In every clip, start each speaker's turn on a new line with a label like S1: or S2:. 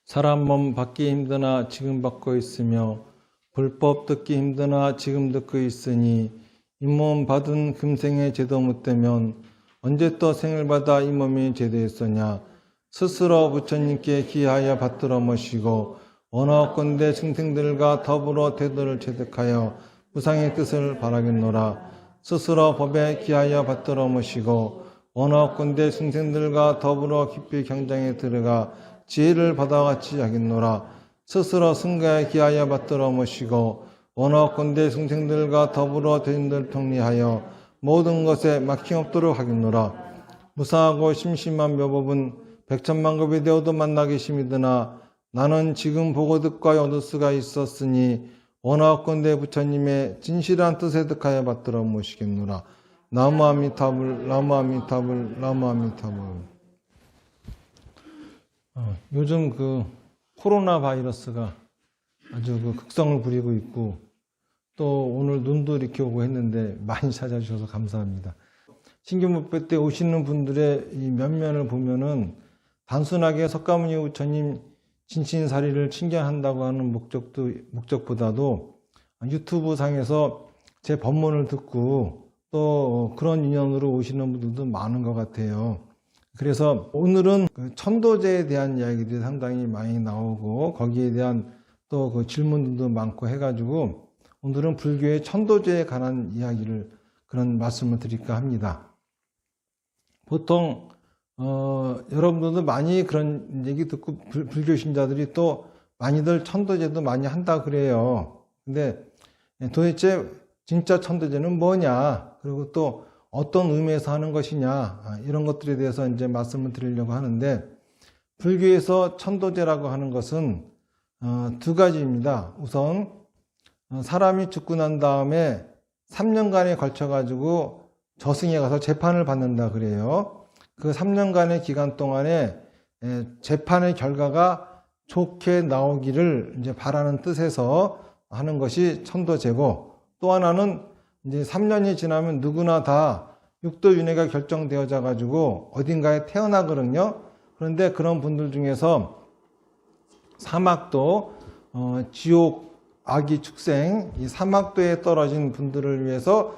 S1: 사람 몸 받기 힘드나 지금 받고 있으며 불법 듣기 힘드나 지금 듣고 있으니 이 몸 받은 금생에 제도 못되면 언제 또 생을 받아 이 몸이 제도했으냐. 스스로 부처님께 기하여 받들어 모시고 원하건대 승생들과 더불어 태도를 체득하여 무상의 뜻을 바라겠노라. 스스로 법에 기하여 받들어 모시고 원하건대 승생들과 더불어 깊이 경장에 들어가 지혜를 받아같이 하겠노라. 스스로 승가에 기하여 받들어 모시고 원하건대 승생들과 더불어 대인들 통리하여 모든 것에 막힘없도록 하겠노라. 무상하고 심심한 묘법은 백천만급이 되어도 만나기 심히드나 나는 지금 보고 듣고 얻을 수가 있었으니 원하건대 부처님의 진실한 뜻에 득하여 받들어 모시겠노라. 나무 아미타불 나무 아미타불 나무 아미타불. 요즘 코로나 바이러스가 아주 극성을 부리고 있고 또 오늘 눈도 이렇게 오고 했는데 많이 찾아주셔서 감사합니다. 신규법회 때 오시는 분들의 이 면면을 보면은 단순하게 석가모니 부처님 진신사리를 칭견한다고 하는 목적보다도 유튜브 상에서 제 법문을 듣고 또 그런 인연으로 오시는 분들도 많은 것 같아요. 그래서 오늘은 천도제에 대한 이야기들이 상당히 많이 나오고 거기에 대한 또 질문들도 많고 해가지고 오늘은 불교의 천도제에 관한 이야기를 그런 말씀을 드릴까 합니다. 보통 여러분들도 많이 그런 얘기 듣고 불교 신자들이 또 많이들 천도제도 많이 한다 그래요. 근데 도대체 진짜 천도제는 뭐냐, 그리고 또 어떤 의미에서 하는 것이냐, 이런 것들에 대해서 이제 말씀을 드리려고 하는데, 불교에서 천도제라고 하는 것은 두 가지입니다. 우선 사람이 죽고 난 다음에 3년간에 걸쳐 가지고 저승에 가서 재판을 받는다 그래요. 그 3년간의 기간 동안에 재판의 결과가 좋게 나오기를 이제 바라는 뜻에서 하는 것이 천도제고, 또 하나는 이제 3년이 지나면 누구나 다 육도윤회가 결정되어져 가지고 어딘가에 태어나거든요. 그런데 그런 분들 중에서 사막도, 지옥, 아기 축생, 이 사막도에 떨어진 분들을 위해서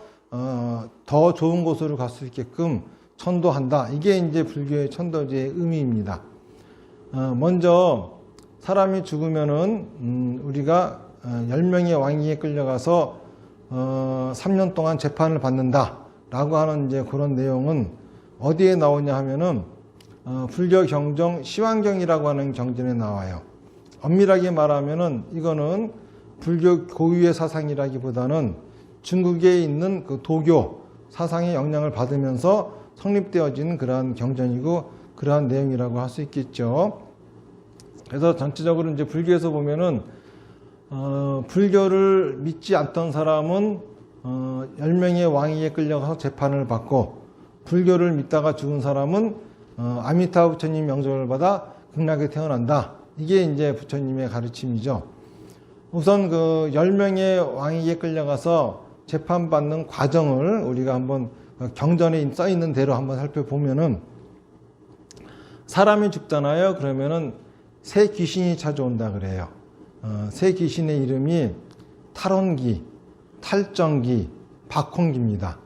S1: 더 좋은 곳으로 갈 수 있게끔 천도한다. 이게 이제 불교의 천도제의 의미입니다. 먼저 사람이 죽으면은 우리가 10명의 왕위에 끌려가서 3년 동안 재판을 받는다 라고 하는 이제 그런 내용은 어디에 나오냐 하면은 불교 경정 시황경이라고 하는 경전에 나와요. 엄밀하게 말하면은 이거는 불교 고유의 사상이라기보다는 중국에 있는 그 도교 사상의 영향을 받으면서 성립되어진 그러한 경전이고 그러한 내용이라고 할 수 있겠죠. 그래서 전체적으로 이제 불교에서 보면은 불교를 믿지 않던 사람은 10명의 왕위에 끌려가서 재판을 받고, 불교를 믿다가 죽은 사람은 아미타 부처님 명절을 받아 극락에 태어난다. 이게 이제 부처님의 가르침이죠. 우선 그 10명의 왕위에 끌려가서 재판받는 과정을 우리가 한번 경전에 써 있는 대로 한번 살펴보면은, 사람이 죽잖아요. 그러면은 새 귀신이 찾아온다 그래요. 새 귀신의 이름이 탈원기, 탈정기, 박홍기입니다.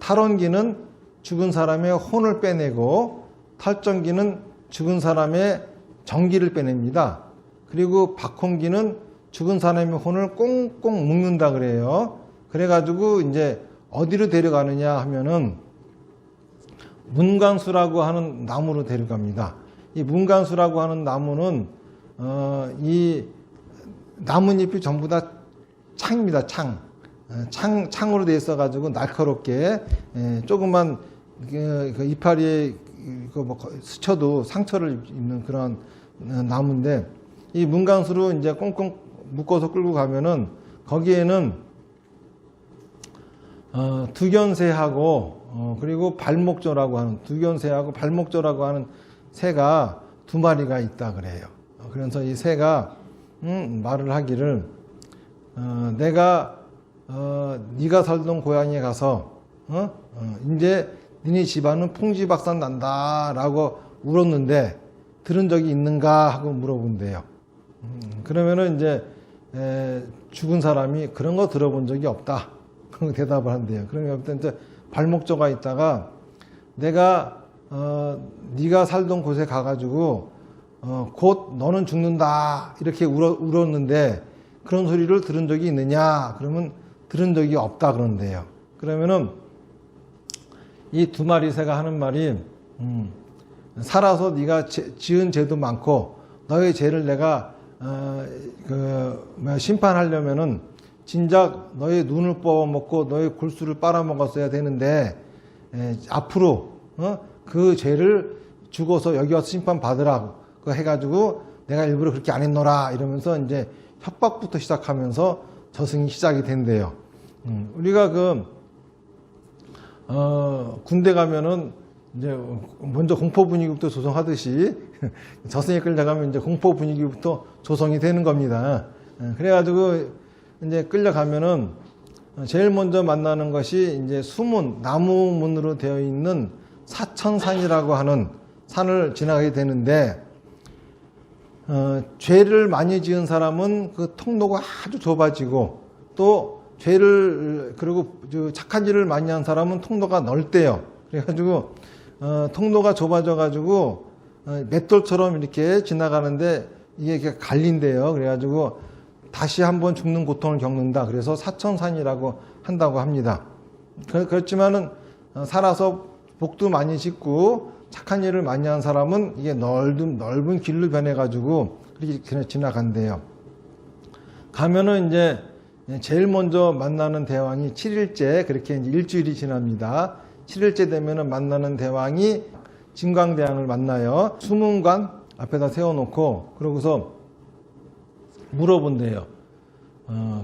S1: 탈원기는 죽은 사람의 혼을 빼내고, 탈정기는 죽은 사람의 정기를 빼냅니다. 그리고 박홍기는 죽은 사람의 혼을 꽁꽁 묶는다 그래요. 그래가지고 이제 어디로 데려가느냐 하면은 문간수라고 하는 나무로 데려갑니다. 이 문간수라고 하는 나무는 이 나뭇잎이 전부 다 창입니다. 창으로 되어 있어 가지고 날카롭게 조그만 그 이파리에 스쳐도 상처를 입는 그런 나무인데, 이 문간수로 이제 꽁꽁 묶어서 끌고 가면은 거기에는 두견새하고 그리고 발목조라고 하는 두견새하고 발목조라고 하는 새가 두 마리가 있다 그래요. 그래서 이 새가 말을 하기를 내가 네가 살던 고향에 가서 이제 니네 집안은 풍지박산 난다라고 울었는데 들은 적이 있는가 하고 물어본대요. 그러면은 이제 죽은 사람이 그런 거 들어본 적이 없다. 그런 대답을 한대요. 그러면 이제 발목조가 있다가 내가 네가 살던 곳에 가가지고 곧 너는 죽는다 이렇게 울었는데 그런 소리를 들은 적이 있느냐? 그러면 들은 적이 없다 그런대요. 그러면은 이 두 마리 새가 하는 말이 살아서 네가 지은 죄도 많고 너의 죄를 내가 심판하려면은 진작 너의 눈을 뽑아먹고 너의 골수를 빨아먹었어야 되는데 앞으로 그 죄를 죽어서 여기 와서 심판 받으라고 해가지고 내가 일부러 그렇게 안 했노라 이러면서 이제 협박부터 시작하면서 저승이 시작이 된대요. 우리가 군대 가면은 이제 먼저 공포 분위기부터 조성하듯이 저승에 끌려가면 이제 공포 분위기부터 조성이 되는 겁니다. 그래가지고 이제 끌려가면은 제일 먼저 만나는 것이 이제 수문, 나무문으로 되어 있는 사천산이라고 하는 산을 지나가게 되는데 죄를 많이 지은 사람은 그 통로가 아주 좁아지고 또 죄를 그리고 착한 일을 많이 한 사람은 통로가 넓대요. 그래가지고 통로가 좁아져 가지고 맷돌처럼 이렇게 지나가는데 이게 이렇게 갈린대요. 그래가지고 다시 한번 죽는 고통을 겪는다. 그래서 사천산이라고 한다고 합니다. 그렇지만은 살아서 복도 많이 짓고 착한 일을 많이 한 사람은 이게 넓은 길로 변해가지고 그렇게 지나간대요. 가면은 이제 제일 먼저 만나는 대왕이 7일째, 그렇게 이제 일주일이 지납니다. 7일째 되면은 만나는 대왕이 진광대왕을 만나요. 수문관 앞에다 세워놓고, 그러고서 물어본대요.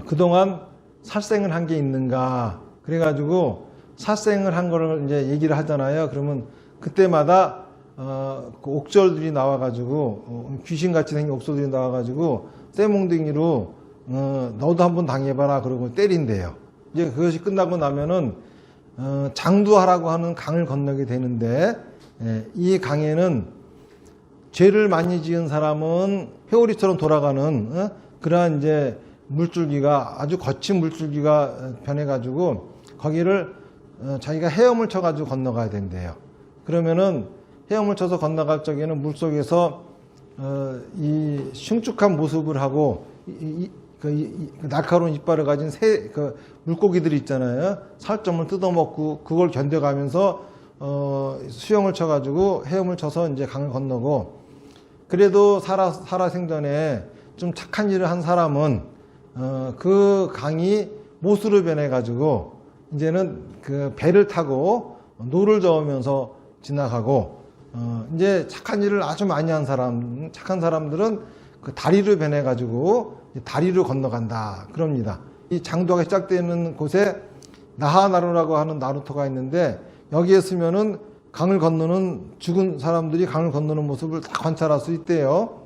S1: 그동안 살생을 한 게 있는가? 그래가지고 살생을 한 거를 이제 얘기를 하잖아요. 그러면 그때마다 그 옥졸들이 나와가지고 귀신같이 생긴 옥졸들이 나와가지고 쇠몽둥이로 너도 한번 당해봐라 그러고 때린대요. 이제 그것이 끝나고 나면은 장두하라고 하는 강을 건너게 되는데 이 강에는 죄를 많이 지은 사람은 회오리처럼 돌아가는 그러한 이제 물줄기가 아주 거친 물줄기가 변해가지고 거기를 자기가 헤엄을 쳐가지고 건너가야 된대요. 그러면은 헤엄을 쳐서 건너갈 적에는 물속에서 이 흉측한 모습을 하고 날카로운 이빨을 가진 물고기들이 있잖아요. 살점을 뜯어먹고 그걸 견뎌가면서 수영을 쳐가지고 헤엄을 쳐서 이제 강을 건너고, 그래도 살아생전에 좀 착한 일을 한 사람은 그 강이 못으로 변해가지고 이제는 그 배를 타고 노를 저으면서 지나가고, 이제 착한 일을 아주 많이 한 사람, 착한 사람들은 그 다리로 변해가지고 다리로 건너간다 그럽니다. 이 장도가 시작되는 곳에 나하나루라고 하는 나루토가 있는데 여기에 쓰면은 강을 건너는 죽은 사람들이 강을 건너는 모습을 다 관찰할 수 있대요.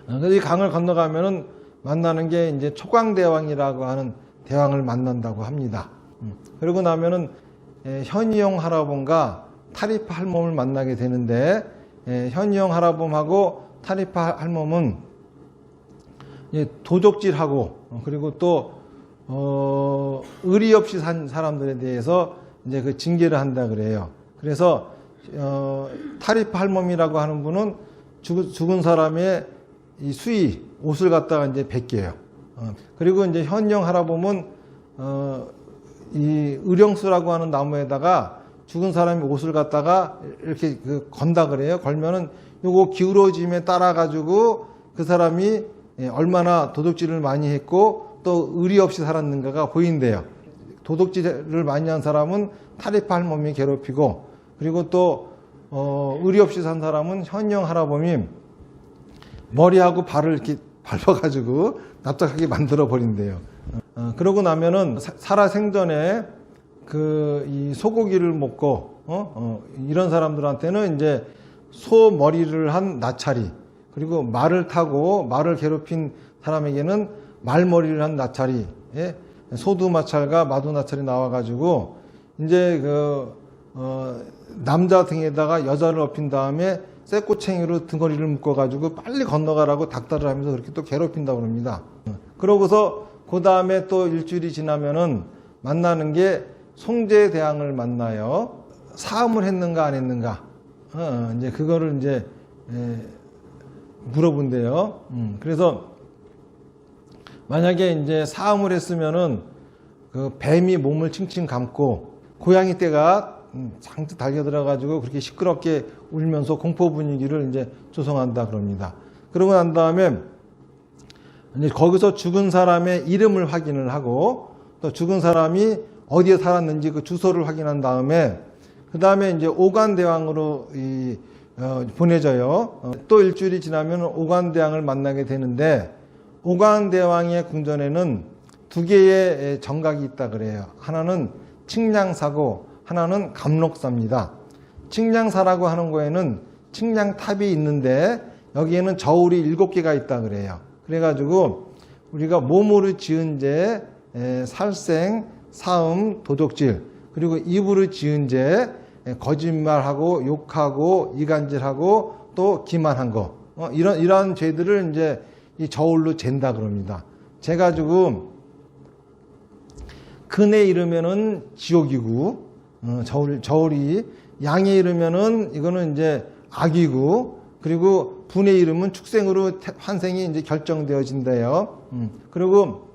S1: 그래서 이 강을 건너가면은 만나는 게 이제 초광대왕이라고 하는 대왕을 만난다고 합니다. 그러고 나면은 현이용 할아범과 타리파 할멈을 만나게 되는데 현이용 할아범하고 타리파 할멈은 도적질하고 그리고 또 의리 없이 산 사람들에 대해서 이제 그 징계를 한다 그래요. 그래서 타리파 할멈이라고 하는 분은 죽은 사람의 이 수의 옷을 갖다가 이제 벗겨요. 그리고 이제 현영 할아범은 이 의령수라고 하는 나무에다가 죽은 사람의 옷을 갖다가 이렇게 건다 그래요. 걸면은 요거 기울어짐에 따라 가지고 그 사람이 얼마나 도둑질을 많이 했고 또 의리 없이 살았는가가 보인대요. 도둑질을 많이 한 사람은 타리파 할멈이 괴롭히고, 그리고 또 의리 없이 산 사람은 현영 할아범이 머리하고 발을 이렇게 밟아가지고 납작하게 만들어 버린대요. 그러고 나면은 살아생전에 이 소고기를 먹고, 이런 사람들한테는 이제 소 머리를 한 나찰이, 그리고 말을 타고 말을 괴롭힌 사람에게는 말머리를 한 나찰이, 예? 소두마찰과 마두나찰이 나와가지고, 이제 남자 등에다가 여자를 업힌 다음에 쇠꼬챙이로 등허리를 묶어가지고 빨리 건너가라고 닥달을 하면서 그렇게 또 괴롭힌다고 합니다. 그러고서 그 다음에 또 일주일이 지나면은 만나는 게 송제대왕을 만나요. 사음을 했는가 안 했는가. 이제 그거를 이제 물어본대요. 그래서 만약에 이제 사음을 했으면은 그 뱀이 몸을 칭칭 감고 고양이 떼가 잔뜩 달려들어가지고 그렇게 시끄럽게 울면서 공포 분위기를 이제 조성한다 그럽니다. 그러고 난 다음에 이제 거기서 죽은 사람의 이름을 확인을 하고 또 죽은 사람이 어디에 살았는지 그 주소를 확인한 다음에 그 다음에 이제 오간대왕으로 보내져요. 또 일주일이 지나면 오간대왕을 만나게 되는데 오간대왕의 궁전에는 두 개의 정각이 있다 그래요. 하나는 칭량사고 하나는 감록사입니다. 칭량사라고 하는 거에는 칭량탑이 있는데 여기에는 저울이 7개가 있다 그래요. 그래가지고 우리가 몸으로 지은 죄, 살생, 사음, 도적질, 그리고 입으로 지은 죄, 거짓말하고 욕하고 이간질하고 또 기만한 거, 이런 죄들을 이제 이 저울로 잰다 그럽니다. 재가지고 근에 이르면은 지옥이고, 저울이 양에 이르면은 이거는 이제 악이고, 그리고 분에 이르면 축생으로 환생이 이제 결정되어진대요. 그리고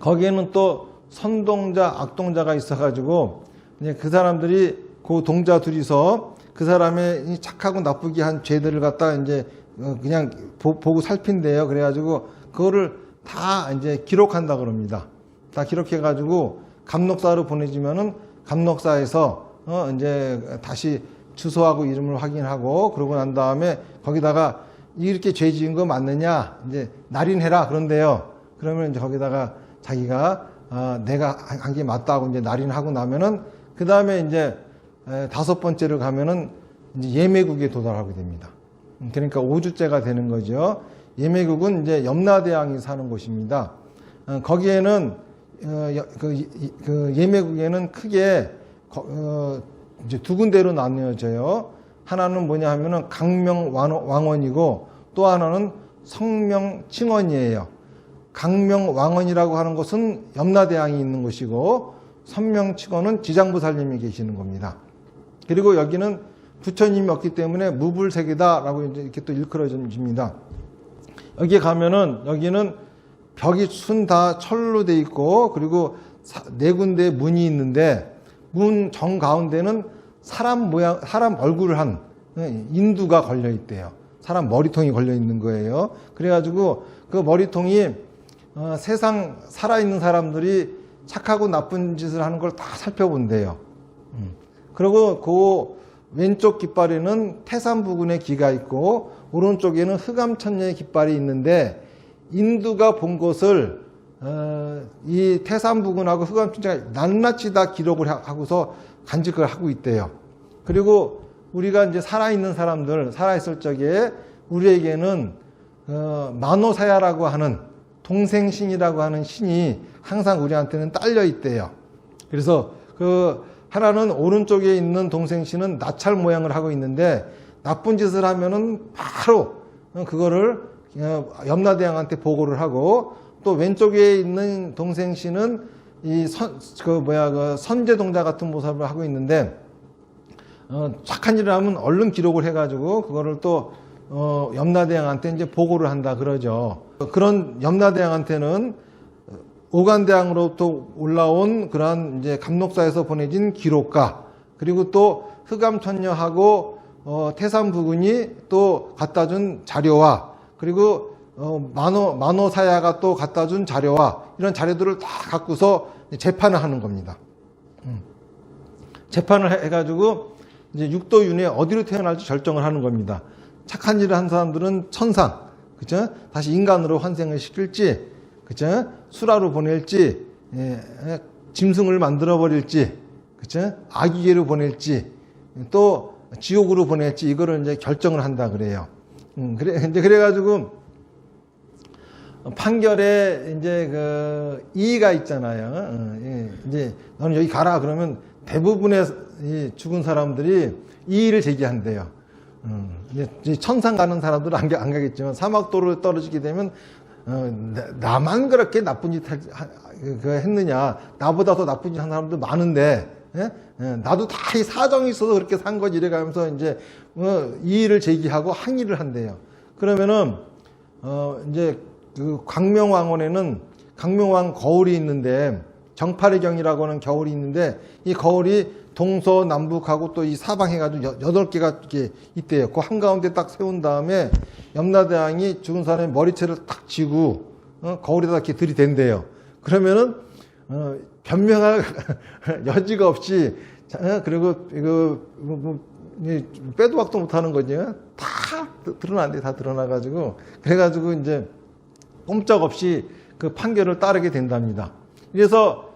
S1: 거기에는 또 선동자, 악동자가 있어가지고 이제 그 사람들이 그 동자 둘이서 그 사람의 착하고 나쁘게 한 죄들을 갖다가 이제 그냥 보고 살핀대요. 그래가지고 그거를 다 이제 기록한다 그럽니다. 다 기록해가지고 감록사로 보내주면은 감록사에서 이제 다시 주소하고 이름을 확인하고 그러고 난 다음에 거기다가 이렇게 죄 지은 거 맞느냐 이제 날인해라 그런데요. 그러면 이제 거기다가 자기가 내가 한 게 맞다고 이제 날인하고 나면은 그 다음에 이제 5번째를 가면은 이제 예매국에 도달하게 됩니다. 그러니까 5주째가 되는 거죠. 예매국은 이제 염라대왕이 사는 곳입니다. 거기에는 그 예매국에는 크게 이제 두 군데로 나뉘어져요. 하나는 뭐냐 하면은 강명왕원이고 또 하나는 성명칭원이에요. 강명왕원이라고 하는 것은 염라대왕이 있는 곳이고 성명칭원은 지장보살님이 계시는 겁니다. 그리고 여기는 부처님이 없기 때문에 무불색이다라고 이렇게 또 일컬어집니다. 여기에 가면은 여기는 벽이 순 다 철로 돼 있고 그리고 4군데 문이 있는데 문 정 가운데는 사람 모양, 사람 얼굴을 한 인두가 걸려 있대요. 사람 머리통이 걸려 있는 거예요. 그래가지고 그 머리통이 세상 살아있는 사람들이 착하고 나쁜 짓을 하는 걸 다 살펴본대요. 그리고 그 왼쪽 깃발에는 태산부군의 기가 있고 오른쪽에는 흑암천녀의 깃발이 있는데 인두가 본 것을 이 태산부군하고 흑암천녀가 낱낱이 다 기록을 하고서 간직을 하고 있대요. 그리고 우리가 이제 살아있는 사람들, 살아있을 적에 우리에게는 만호사야라고 하는 동생신이라고 하는 신이 항상 우리한테는 딸려 있대요. 그래서 그 하나는 오른쪽에 있는 동생신은 나찰 모양을 하고 있는데 나쁜 짓을 하면은 바로 그거를 염라대왕한테 보고를 하고 또 왼쪽에 있는 동생신은 이 선제동자 같은 모습을 하고 있는데 착한 일을 하면 얼른 기록을 해가지고 그거를 또 염라대왕한테 이제 보고를 한다 그러죠. 그런 염라대왕한테는 오간대왕으로부터 올라온 그러한 이제 감록사에서 보내진 기록과 그리고 또 흑암천녀하고 태산부군이 또 갖다 준 자료와 그리고 만호사야가 또 갖다 준 자료와 이런 자료들을 다 갖고서 재판을 하는 겁니다. 재판을 해가지고 이제 육도윤회 어디로 태어날지 결정을 하는 겁니다. 착한 일을 한 사람들은 천상, 그죠? 다시 인간으로 환생을 시킬지, 그죠? 수라로 보낼지, 짐승을 만들어 버릴지, 그쵸? 아기계로 보낼지, 또 지옥으로 보낼지, 이거를 이제 결정을 한다 그래요. 그래가지고, 판결에 이제 그 이의가 있잖아요. 이제 너는 여기 가라 그러면 대부분의 죽은 사람들이 이의를 제기한대요. 이제 천상 가는 사람들은 안 가겠지만 사막도로 떨어지게 되면 나만 그렇게 나쁜 짓 했느냐, 나보다 더 나쁜 짓 한 사람도 많은데, 나도 다 이 사정이 있어서 그렇게 산 거지, 이래가면서 이제 이의를 제기하고 항의를 한대요. 그러면은 이제 그 광명왕원에는 광명왕 거울이 있는데, 정팔의 경이라고 하는 거울이 있는데, 이 거울이 동서남북하고 또 이 사방 해가지고 8개가 이렇게 있대요. 그 한가운데 딱 세운 다음에 염라대왕이 죽은 사람의 머리채를 딱 쥐고 거울에다 이렇게 들이댄대요. 그러면은 변명할 여지가 없이, 그리고 이거 빼도 박도 못하는 거죠. 다 드러난대, 다 드러나가지고, 그래가지고 이제 꼼짝없이 그 판결을 따르게 된답니다. 그래서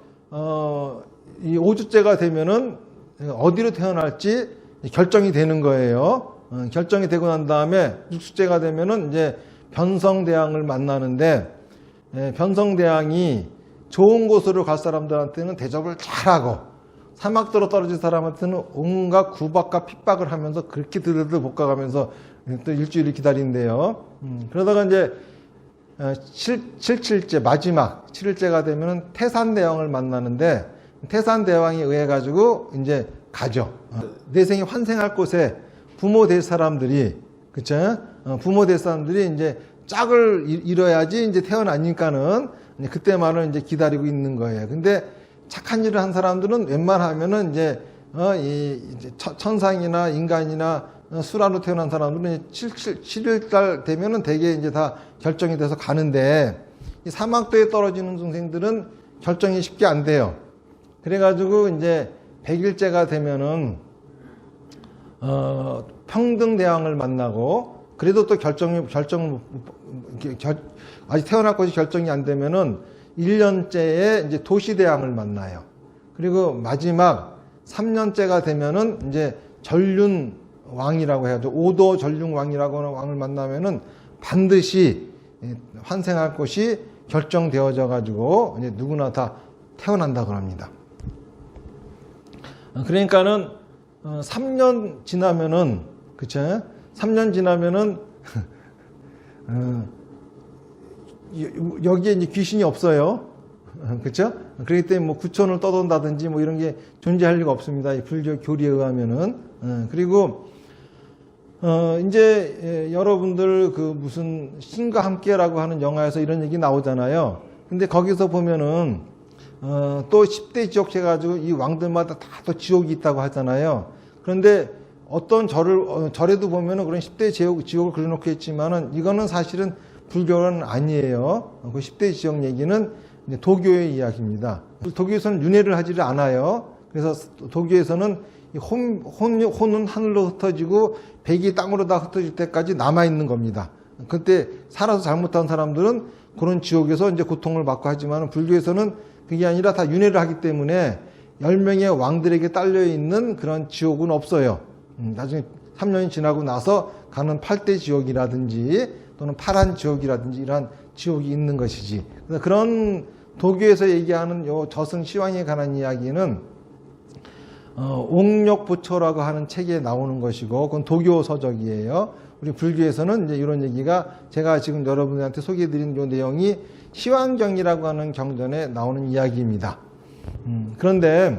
S1: 이 5주째가 되면은 어디로 태어날지 결정이 되는 거예요. 결정이 되고 난 다음에 6주째가 되면은 이제 변성대왕을 만나는데, 변성대왕이 좋은 곳으로 갈 사람들한테는 대접을 잘하고, 사막도로 떨어진 사람한테는 온갖 구박과 핍박을 하면서 그렇게 들들 볶아가면서 또 일주일을 기다린대요. 그러다가 이제 7일째 마지막 7일째가 되면은 태산대왕을 만나는데, 태산대왕에 의해 가지고 이제 가죠. 내 생에 환생할 곳에 부모 될 사람들이, 그쵸? 부모 될 사람들이 이제 짝을 이뤄야지 이제 태어나니까는 그때만을 이제 기다리고 있는 거예요. 근데 착한 일을 한 사람들은 웬만하면은 이제 천상이나 인간이나 수라로 태어난 사람들은 7일달 되면은 대개 이제 다 결정이 돼서 가는데, 이 사막도에 떨어지는 중생들은 결정이 쉽게 안 돼요. 그래가지고 이제 100일째가 되면은 평등대왕을 만나고, 그래도 또 아직 태어날 것이 결정이 안 되면은 1년째에 이제 도시대왕을 만나요. 그리고 마지막 3년째가 되면은 이제 전륜왕이라고 해야죠. 오도 전륜왕이라고 하는 왕을 만나면은 반드시 환생할 것이 결정되어져 가지고 이제 누구나 다 태어난다고 합니다. 그러니까는 3년 지나면은, 그쵸? 3년 지나면은 여기에 이제 귀신이 없어요. 그쵸? 그렇기 때문에 뭐 구천을 떠돈다든지 뭐 이런 게 존재할 리가 없습니다. 이 불교 교리에 의하면은. 그리고 이제 여러분들 그 무슨 신과 함께라고 하는 영화에서 이런 얘기 나오잖아요. 근데 거기서 보면은 또 10대 지옥 해가지고 이 왕들마다 다 또 지옥이 있다고 하잖아요. 그런데 어떤 절에도 보면은 그런 10대 지옥을 그려놓고 있지만은 이거는 사실은 불교는 아니에요. 그 10대 지옥 얘기는 도교의 이야기입니다. 도교에서는 윤회를 하지를 않아요. 그래서 도교에서는 혼은 하늘로 흩어지고 백이 땅으로 다 흩어질 때까지 남아있는 겁니다. 그때 살아서 잘못한 사람들은 그런 지옥에서 이제 고통을 받고 하지만, 불교에서는 그게 아니라 다 윤회를 하기 때문에 10명의 왕들에게 딸려있는 그런 지옥은 없어요. 나중에 3년이 지나고 나서 가는 8대 지옥이라든지 또는 파란 지옥이라든지 이러한 지옥이 있는 것이지. 그래서 그런 도교에서 얘기하는 요 저승 시황에 관한 이야기는 옥력부초라고 하는 책에 나오는 것이고, 그건 도교 서적이에요. 우리 불교에서는 이제 이런 얘기가, 제가 지금 여러분들한테 소개해드린 요 내용이 시황경이라고 하는 경전에 나오는 이야기입니다. 그런데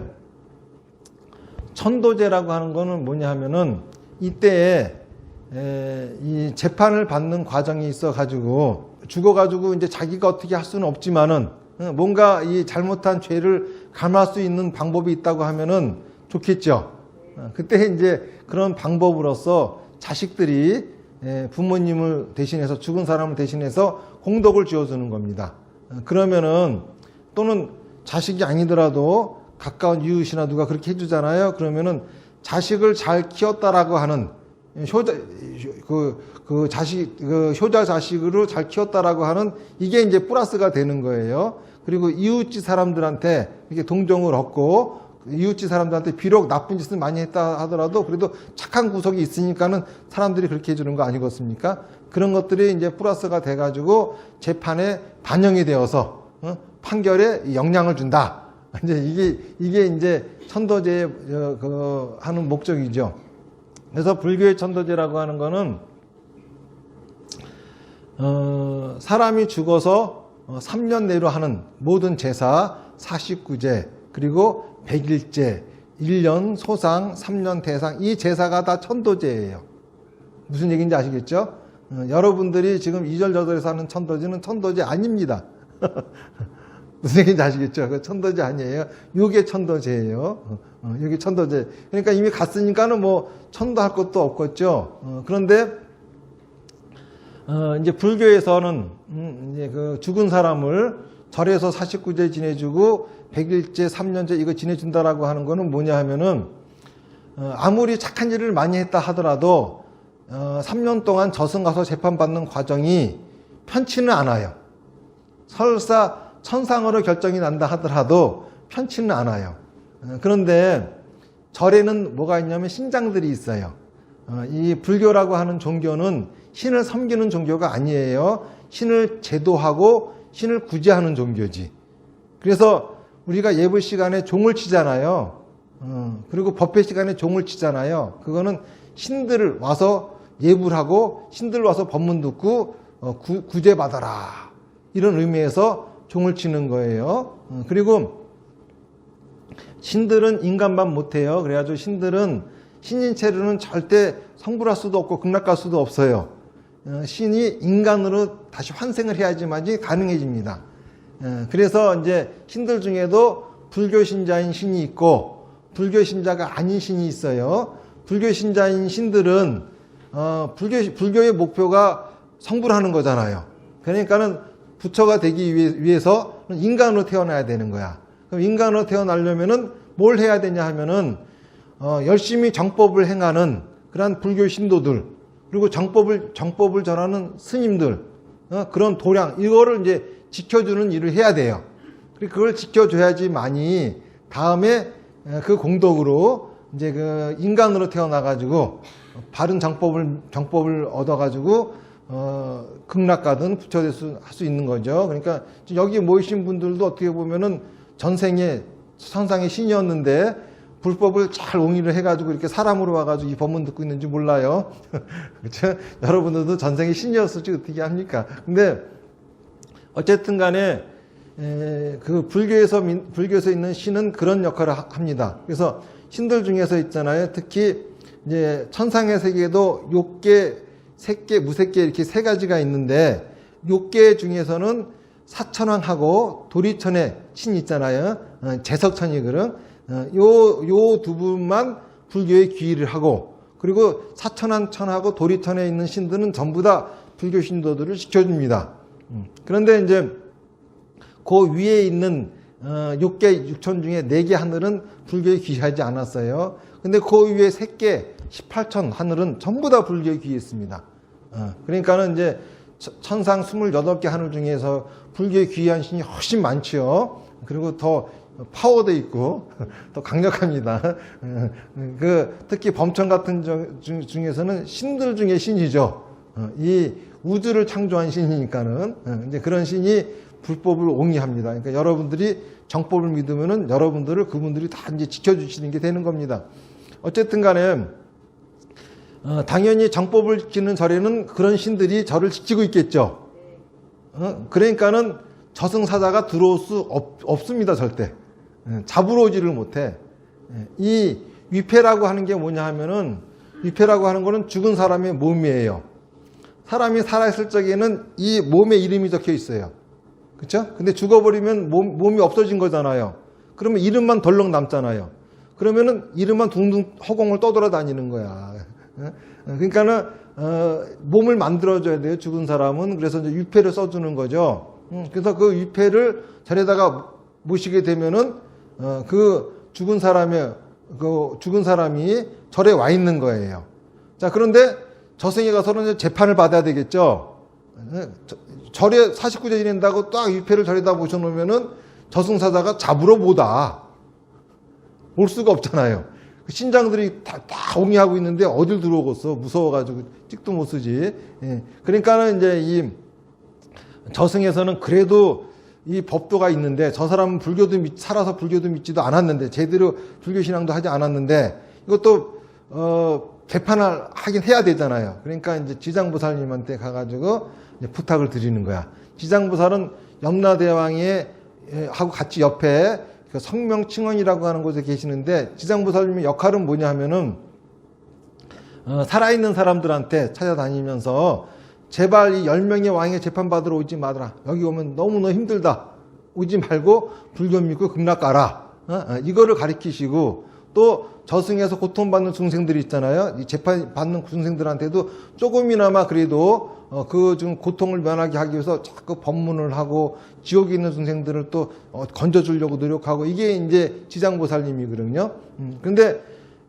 S1: 천도제라고 하는 거는 뭐냐 하면은, 이때에 이 재판을 받는 과정이 있어 가지고 죽어가지고 이제 자기가 어떻게 할 수는 없지만은 뭔가 이 잘못한 죄를 감할 수 있는 방법이 있다고 하면은 좋겠죠. 그때 이제 그런 방법으로서 자식들이 부모님을 대신해서, 죽은 사람을 대신해서 공덕을 지어주는 겁니다. 그러면은, 또는 자식이 아니더라도 가까운 이웃이나 누가 그렇게 해주잖아요. 그러면은 자식을 잘 키웠다라고 하는, 효자 자식으로 잘 키웠다라고 하는, 이게 이제 플러스가 되는 거예요. 그리고 이웃집 사람들한테 이렇게 동정을 얻고 이웃집 사람들한테 비록 나쁜 짓을 많이 했다 하더라도 그래도 착한 구석이 있으니까는 사람들이 그렇게 해주는 거 아니겠습니까? 그런 것들이 이제 플러스가 돼가지고 재판에 반영이 되어서 판결에 영향을 준다. 이제 이게 이제 천도제의 하는 목적이죠. 그래서 불교의 천도제라고 하는 거는 사람이 죽어서 3년 내로 하는 모든 제사, 49제, 그리고 100일제, 1년 소상, 3년 대상, 이 제사가 다 천도제예요. 무슨 얘기인지 아시겠죠? 여러분들이 지금 이절저절에서 하는 천도제는 천도제 아닙니다. 무슨 얘기인지 아시겠죠? 그 천도제 아니에요. 요게 천도제예요. 요게 천도제. 그러니까 이미 갔으니까는 뭐 천도할 것도 없겠죠. 그런데 이제 불교에서는 이제 그 죽은 사람을 절에서 49제 지내주고 100일제, 3년제 이거 지내준다라고 하는 거는 뭐냐 하면은 아무리 착한 일을 많이 했다 하더라도 3년 동안 저승 가서 재판받는 과정이 편치는 않아요. 설사 천상으로 결정이 난다 하더라도 편치는 않아요. 그런데 절에는 뭐가 있냐면 신장들이 있어요. 이 불교라고 하는 종교는 신을 섬기는 종교가 아니에요. 신을 제도하고 신을 구제하는 종교지. 그래서 우리가 예불 시간에 종을 치잖아요. 그리고 법회 시간에 종을 치잖아요. 그거는 신들을 와서 예불하고 신들 와서 법문 듣고 구제받아라. 이런 의미에서 종을 치는 거예요. 그리고 신들은 인간만 못해요. 그래가지고 신들은 신인체로는 절대 성불할 수도 없고 극락갈 수도 없어요. 신이 인간으로 다시 환생을 해야지만이 가능해집니다. 그래서 이제 신들 중에도 불교 신자인 신이 있고 불교 신자가 아닌 신이 있어요. 불교 신자인 신들은 불교의 목표가 성불하는 거잖아요. 그러니까는 부처가 되기 위해서 인간으로 태어나야 되는 거야. 그럼 인간으로 태어나려면은 뭘 해야 되냐 하면은 열심히 정법을 행하는 그러한 불교 신도들, 그리고 정법을 전하는 스님들, 그런 도량, 이거를 이제 지켜주는 일을 해야 돼요. 그리고 그걸 지켜줘야지만이 다음에 그 공덕으로 이제 그 인간으로 태어나가지고 바른 정법을 얻어가지고 극락 가든 부처될 수 있는 거죠. 그러니까 여기 모이신 분들도 어떻게 보면은 전생에 천상의 신이었는데 불법을 잘 옹의를 해가지고 이렇게 사람으로 와가지고 이 법문 듣고 있는지 몰라요. 그렇죠? 여러분들도 전생에 신이었을지 어떻게 합니까? 근데 어쨌든 간에 그 불교에서 있는 신은 그런 역할을 합니다. 그래서 신들 중에서 있잖아요. 특히 이제 천상의 세계에도 욕계, 색계, 무색계 이렇게 세 가지가 있는데 욕계 중에서는 사천왕하고 도리천의 신 있잖아요. 제석천이거든. 요 두 분만 불교에 귀의를 하고, 그리고 사천왕천하고 도리천에 있는 신들은 전부 다 불교 신도들을 지켜줍니다. 그런데 이제 그 위에 있는 6개 6천 중에 4개 하늘은 불교에 귀의하지 않았어요. 근데 그 위에 3개 18천 하늘은 전부 다 불교에 귀의했습니다. 그러니까는 이제 천상 28개 하늘 중에서 불교에 귀의한 신이 훨씬 많죠. 그리고 더 파워도 있고 더 강력합니다. 특히 범천 같은 중에서는 신들 중에 신이죠. 이 우주를 창조한 신이니까는 이제 그런 신이 불법을 옹의합니다. 그러니까 여러분들이 정법을 믿으면은 여러분들을 그분들이 다 이제 지켜주시는 게 되는 겁니다. 어쨌든 간에 당연히 정법을 지키는 절에는 그런 신들이 절을 지키고 있겠죠. 그러니까는 저승사자가 들어올 수 없습니다. 절대. 잡으러 오지를 못해. 이 위패라고 하는 게 뭐냐 하면은, 위패라고 하는 거는 죽은 사람의 몸이에요. 사람이 살아있을 적에는 이 몸에 이름이 적혀 있어요. 그쵸? 근데 죽어버리면 몸이 없어진 거잖아요. 그러면 이름만 덜렁 남잖아요. 그러면은 이름만 둥둥 허공을 떠돌아다니는 거야. 그러니까는 몸을 만들어줘야 돼요. 죽은 사람은. 그래서 이제 위패를 써주는 거죠. 그래서 그 위패를 절에다가 모시게 되면은 그 죽은 사람이 절에 와 있는 거예요. 자, 그런데 저승에 가서는 재판을 받아야 되겠죠. 절에 49제 지낸다고 딱 위패를 절에다 모셔놓으면은 저승사자가 잡으러 못 와. 올 수가 없잖아요. 신장들이 다 옹이하고 있는데 어딜 들어오겠어. 무서워가지고 찍도 못 쓰지. 예. 그러니까는 이제 이 저승에서는 그래도 이 법도가 있는데 저 사람은 살아서 불교도 믿지도 않았는데 제대로 불교 신앙도 하지 않았는데 이것도 재판을 하긴 해야 되잖아요. 그러니까 이제 지장보살님한테 가가지고 이제 부탁을 드리는 거야. 지장보살은 염라대왕의 하고 같이 옆에 그 성명칭언이라고 하는 곳에 계시는데 지장보살님의 역할은 뭐냐 하면은 살아있는 사람들한테 찾아다니면서 제발 이 10명의 왕의 재판받으러 오지 마라. 여기 오면 너무너무 힘들다. 오지 말고 불교 믿고 극락 가라. 이거를 가르치시고 또 저승에서 고통받는 중생들이 있잖아요. 이 재판받는 중생들한테도 조금이나마 그래도 그 좀 고통을 면하게 하기 위해서 자꾸 법문을 하고 지옥에 있는 중생들을 또 건져주려고 노력하고 이게 이제 지장보살님이거든요. 근데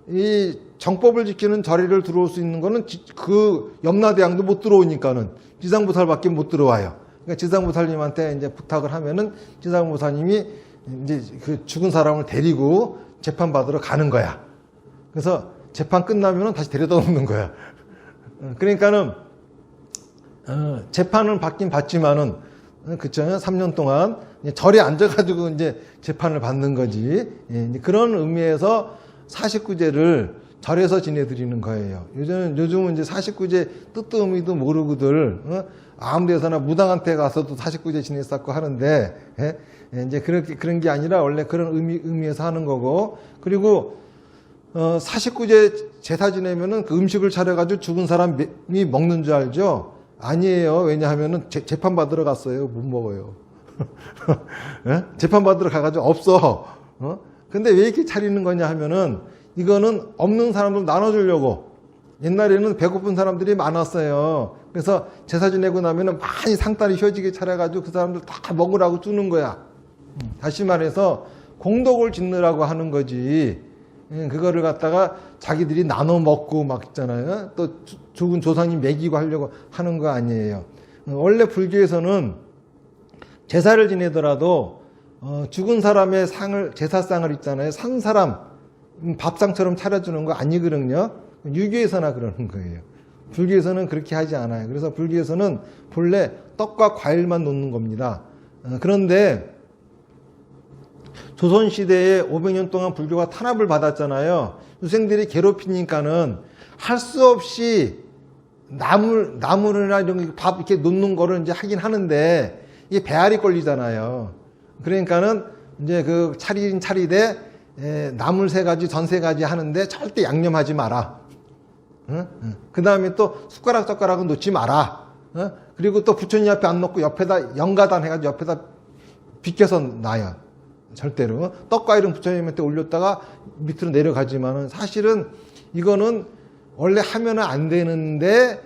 S1: 이 정법을 지키는 자리를 들어올 수 있는 거는 그 염라대왕도 못 들어오니까는 지장보살밖에 못 들어와요. 그러니까 지장보살님한테 이제 부탁을 하면은 지장보살님이 이제 그 죽은 사람을 데리고 재판 받으러 가는 거야. 그래서 재판 끝나면은 다시 데려다 놓는 거야. 그러니까는 재판을 받긴 받지만은 그쵸 3년 동안 절에 앉아가지고 이제 재판을 받는 거지. 예, 그런 의미에서 49제를 절에서 지내드리는 거예요. 요즘은 이제 49제 뜻도 의미도 모르고들 아무 데서나 무당한테 가서도 49제 지냈었고 하는데 예? 이제 그런 게 아니라 원래 그런 의미에서 하는 거고 그리고 49제 제사 지내면은 그 음식을 차려가지고 죽은 사람이 먹는 줄 알죠? 아니에요. 왜냐하면은 재판 받으러 갔어요. 못 먹어요. 예? 재판 받으러 가가지고 없어. 근데 왜 이렇게 차리는 거냐 하면은 이거는 없는 사람들 나눠주려고. 옛날에는 배고픈 사람들이 많았어요. 그래서 제사 지내고 나면은 많이 상다리 휘어지게 차려가지고 그 사람들 다 먹으라고 주는 거야. 다시 말해서 공덕을 짓느라고 하는 거지. 그거를 갖다가 자기들이 나눠 먹고 막 있잖아요. 또 죽은 조상님 먹이고 하려고 하는 거 아니에요. 원래 불교에서는 제사를 지내더라도 죽은 사람의 제사상을 있잖아요. 산 사람 밥상처럼 차려주는 거 아니거든요. 유교에서나 그러는 거예요. 불교에서는 그렇게 하지 않아요. 그래서 불교에서는 본래 떡과 과일만 놓는 겁니다. 그런데 조선시대에 500년 동안 불교가 탄압을 받았잖아요. 유생들이 괴롭히니까는 할 수 없이 나물이나 이런 밥 이렇게 놓는 거를 이제 하긴 하는데 이게 배알이 걸리잖아요. 그러니까는 이제 그 차리되 나물 3가지, 전 3가지 하는데 절대 양념하지 마라. 그 다음에 또 숟가락은 놓지 마라. 그리고 또 부처님 앞에 안 놓고 옆에다 영가단 해가지고 옆에다 비껴서 놔요. 절대로. 떡과일은 부처님한테 올렸다가 밑으로 내려가지만은 사실은 이거는 원래 하면은 안 되는데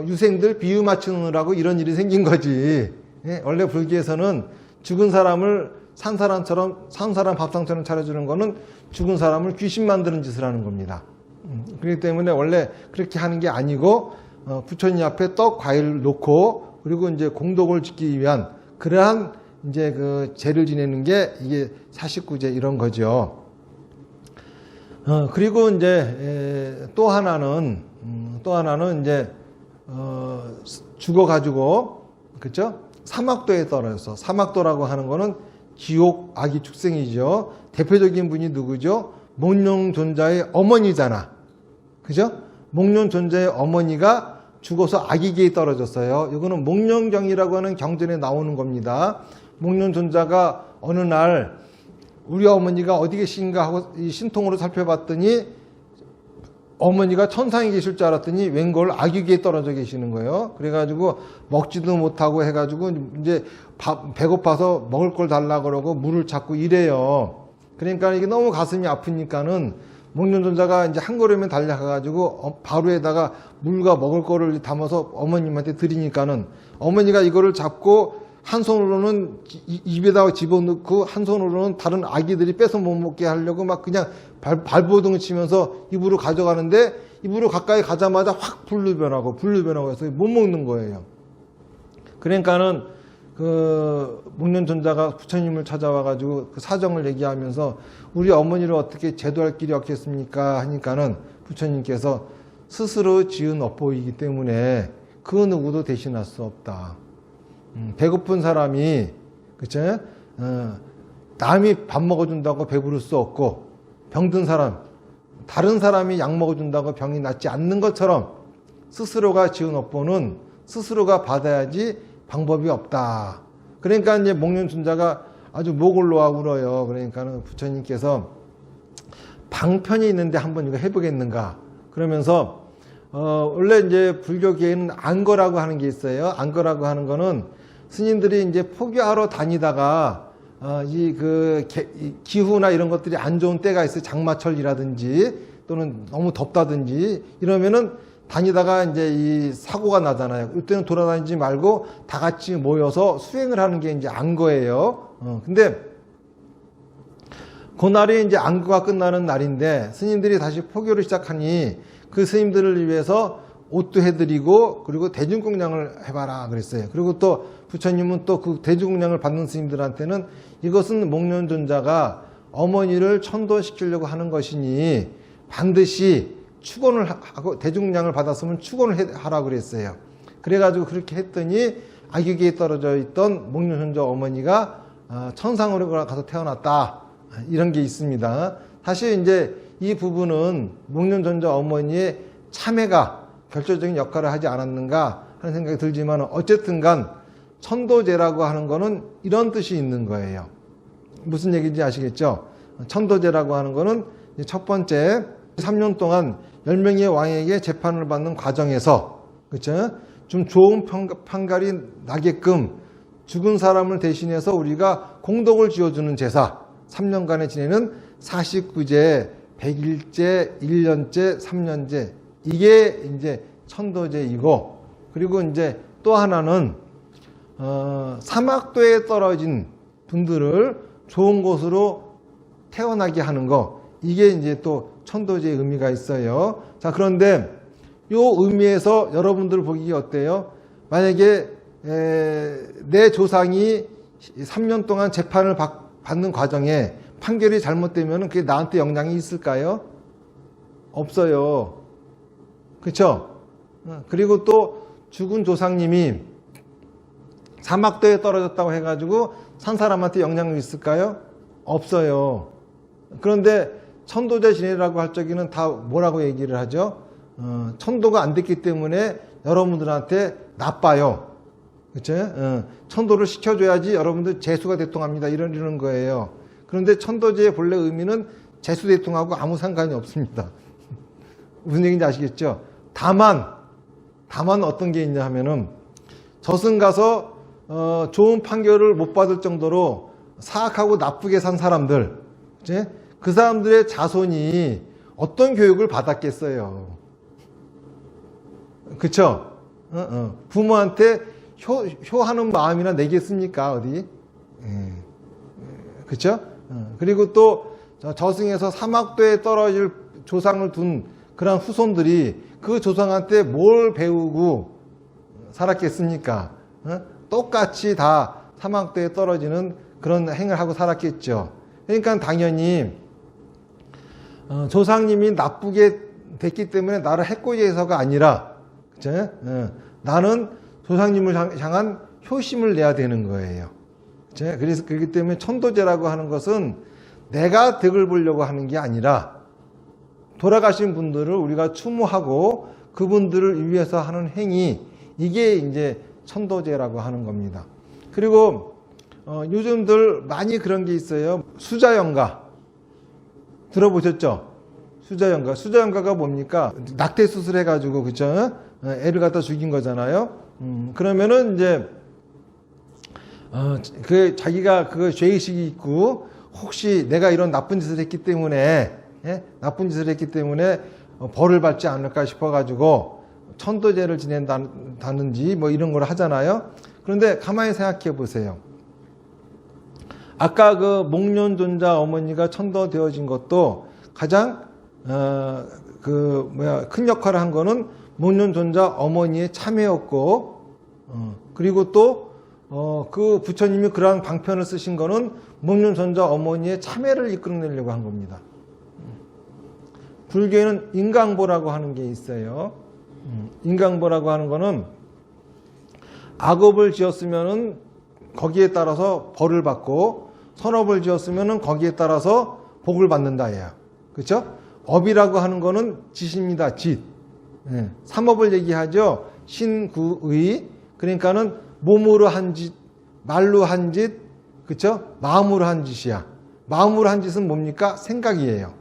S1: 유생들 비유 맞추느라고 이런 일이 생긴 거지. 예? 원래 불교에서는 죽은 사람을 산 사람 밥상처럼 차려주는 거는 죽은 사람을 귀신 만드는 짓을 하는 겁니다. 그렇기 때문에 원래 그렇게 하는 게 아니고 부처님 앞에 떡, 과일을 놓고 그리고 이제 공덕을 짓기 위한 그러한 이제 그 제를 지내는 게 이게 49제 이런 거죠. 그리고 이제 또 하나는 이제 죽어가지고 그렇죠? 사막도에 떨어졌어. 사막도라고 하는 거는 지옥 아기 축생이죠. 대표적인 분이 누구죠? 목룡존자의 어머니잖아. 그죠? 목룡존자의 어머니가 죽어서 아기계에 떨어졌어요. 이거는 목룡경이라고 하는 경전에 나오는 겁니다. 목룡존자가 어느 날 우리 어머니가 어디 계신가 하고 이 신통으로 살펴봤더니 어머니가 천상에 계실 줄 알았더니 웬걸 아기계에 떨어져 계시는 거예요. 그래가지고 먹지도 못하고 해가지고 이제 배고파서 먹을 걸 달라 그러고 물을 찾고 이래요. 그러니까 이게 너무 가슴이 아프니까는 목룡존자가 이제 한 걸음에 달려가가지고 바로에다가 물과 먹을 거를 담아서 어머님한테 드리니까는 어머니가 이거를 잡고 한 손으로는 입에다가 집어넣고 한 손으로는 다른 아기들이 뺏어 못 먹게 하려고 막 그냥 발버둥을 치면서 입으로 가져가는데 입으로 가까이 가자마자 확 불로 변하고 해서 못 먹는 거예요. 그러니까는 그 목련존자가 부처님을 찾아와가지고 그 사정을 얘기하면서 우리 어머니를 어떻게 제도할 길이 없겠습니까? 하니까는 부처님께서 스스로 지은 업보이기 때문에 그 누구도 대신할 수 없다. 배고픈 사람이 그쵸? 남이 밥 먹어준다고 배부를 수 없고 병든 사람 다른 사람이 약 먹어준다고 병이 낫지 않는 것처럼 스스로가 지은 업보는 스스로가 받아야지 방법이 없다. 그러니까 이제 목련존자가 아주 목을 놓아 울어요. 그러니까는 부처님께서 방편이 있는데 한번 이거 해보겠는가. 그러면서 원래 이제 불교계에는 안거라고 하는 게 있어요. 안거라고 하는 거는 스님들이 이제 포교하러 다니다가 이 기후나 이런 것들이 안 좋은 때가 있어요. 장마철이라든지 또는 너무 덥다든지 이러면은 다니다가 이제 이 사고가 나잖아요. 이때는 돌아다니지 말고 다 같이 모여서 수행을 하는 게 이제 안거예요. 근데 그날이 이제 안거가 끝나는 날인데 스님들이 다시 포교를 시작하니 그 스님들을 위해서 옷도 해드리고 그리고 대중공양을 해봐라 그랬어요. 그리고 또 부처님은 또 그 대중공양을 받는 스님들한테는 이것은 목련존자가 어머니를 천도시키려고 하는 것이니 반드시 축원을 하고 대중공양을 받았으면 축원을 하라 그랬어요. 그래가지고 그렇게 했더니 악유기에 떨어져 있던 목련존자 어머니가 천상으로 가서 태어났다. 이런 게 있습니다. 사실 이제 이 부분은 목련존자 어머니의 참회가 결정적인 역할을 하지 않았는가 하는 생각이 들지만 어쨌든 간 천도제라고 하는 거는 이런 뜻이 있는 거예요. 무슨 얘기인지 아시겠죠? 천도제라고 하는 거는 첫 번째 3년 동안 10명의 왕에게 재판을 받는 과정에서 그렇죠? 좀 좋은 판결이 나게끔 죽은 사람을 대신해서 우리가 공덕을 지어주는 제사 3년간에 지내는 49제, 100일제, 1년제, 3년제 이게 이제 천도제이고 그리고 이제 또 하나는 사막도에 떨어진 분들을 좋은 곳으로 태어나게 하는 거 이게 이제 또 천도제의 의미가 있어요. 자 그런데 요 의미에서 여러분들 보기 어때요? 만약에 내 조상이 3년 동안 재판을 받는 과정에 판결이 잘못되면 그게 나한테 영향이 있을까요? 없어요. 그렇죠? 그리고 또 죽은 조상님이 사막도에 떨어졌다고 해가지고 산 사람한테 영향이 있을까요? 없어요. 그런데 천도제 지내라고 할 적에는 다 뭐라고 얘기를 하죠? 천도가 안 됐기 때문에 여러분들한테 나빠요. 그렇죠? 천도를 시켜줘야지 여러분들 재수가 대통합니다. 이러는 거예요. 그런데 천도제의 본래 의미는 재수 대통하고 아무 상관이 없습니다. 무슨 얘기인지 아시겠죠? 다만 어떤 게 있냐 하면은 저승 가서 좋은 판결을 못 받을 정도로 사악하고 나쁘게 산 사람들, 그치? 그 사람들의 자손이 어떤 교육을 받았겠어요? 그쵸? 부모한테 효하는 마음이나 내겠습니까? 어디? 그쵸? 그리고 또 저승에서 사막도에 떨어질 조상을 둔 그런 후손들이 그 조상한테 뭘 배우고 살았겠습니까? 똑같이 다 사막도에 떨어지는 그런 행을 하고 살았겠죠. 그러니까 당연히 조상님이 나쁘게 됐기 때문에 나를 해코지해서가 아니라 그쵸? 나는 조상님을 향한 효심을 내야 되는 거예요. 그쵸? 그래서 그렇기 때문에 천도제라고 하는 것은 내가 덕을 보려고 하는 게 아니라 돌아가신 분들을 우리가 추모하고 그분들을 위해서 하는 행위 이게 이제 천도제라고 하는 겁니다. 그리고 요즘들 많이 그런 게 있어요. 수자연가 들어보셨죠? 수자연가가 뭡니까? 낙태 수술해가지고 그죠? 애를 갖다 죽인 거잖아요. 그러면은 이제 그 자기가 그 죄의식이 있고 혹시 내가 이런 나쁜 짓을 했기 때문에 벌을 받지 않을까 싶어가지고 천도제를 지낸다든지 뭐 이런 걸 하잖아요. 그런데 가만히 생각해 보세요. 아까 그 목련존자 어머니가 천도되어진 것도 가장 큰 역할을 한 거는 목련존자 어머니의 참회였고 그리고 또 그 부처님이 그러한 방편을 쓰신 거는 목련선자 어머니의 참회를 이끌어내려고 한 겁니다. 불교에는 인강보라고 하는 게 있어요. 인강보라고 하는 거는 악업을 지었으면은 거기에 따라서 벌을 받고 선업을 지었으면은 거기에 따라서 복을 받는다예요. 그렇죠? 업이라고 하는 거는 짓입니다. 짓. 삼업을 얘기하죠. 신구의. 그러니까는 몸으로 한 짓, 말로 한 짓, 그렇죠? 마음으로 한 짓이야. 마음으로 한 짓은 뭡니까? 생각이에요.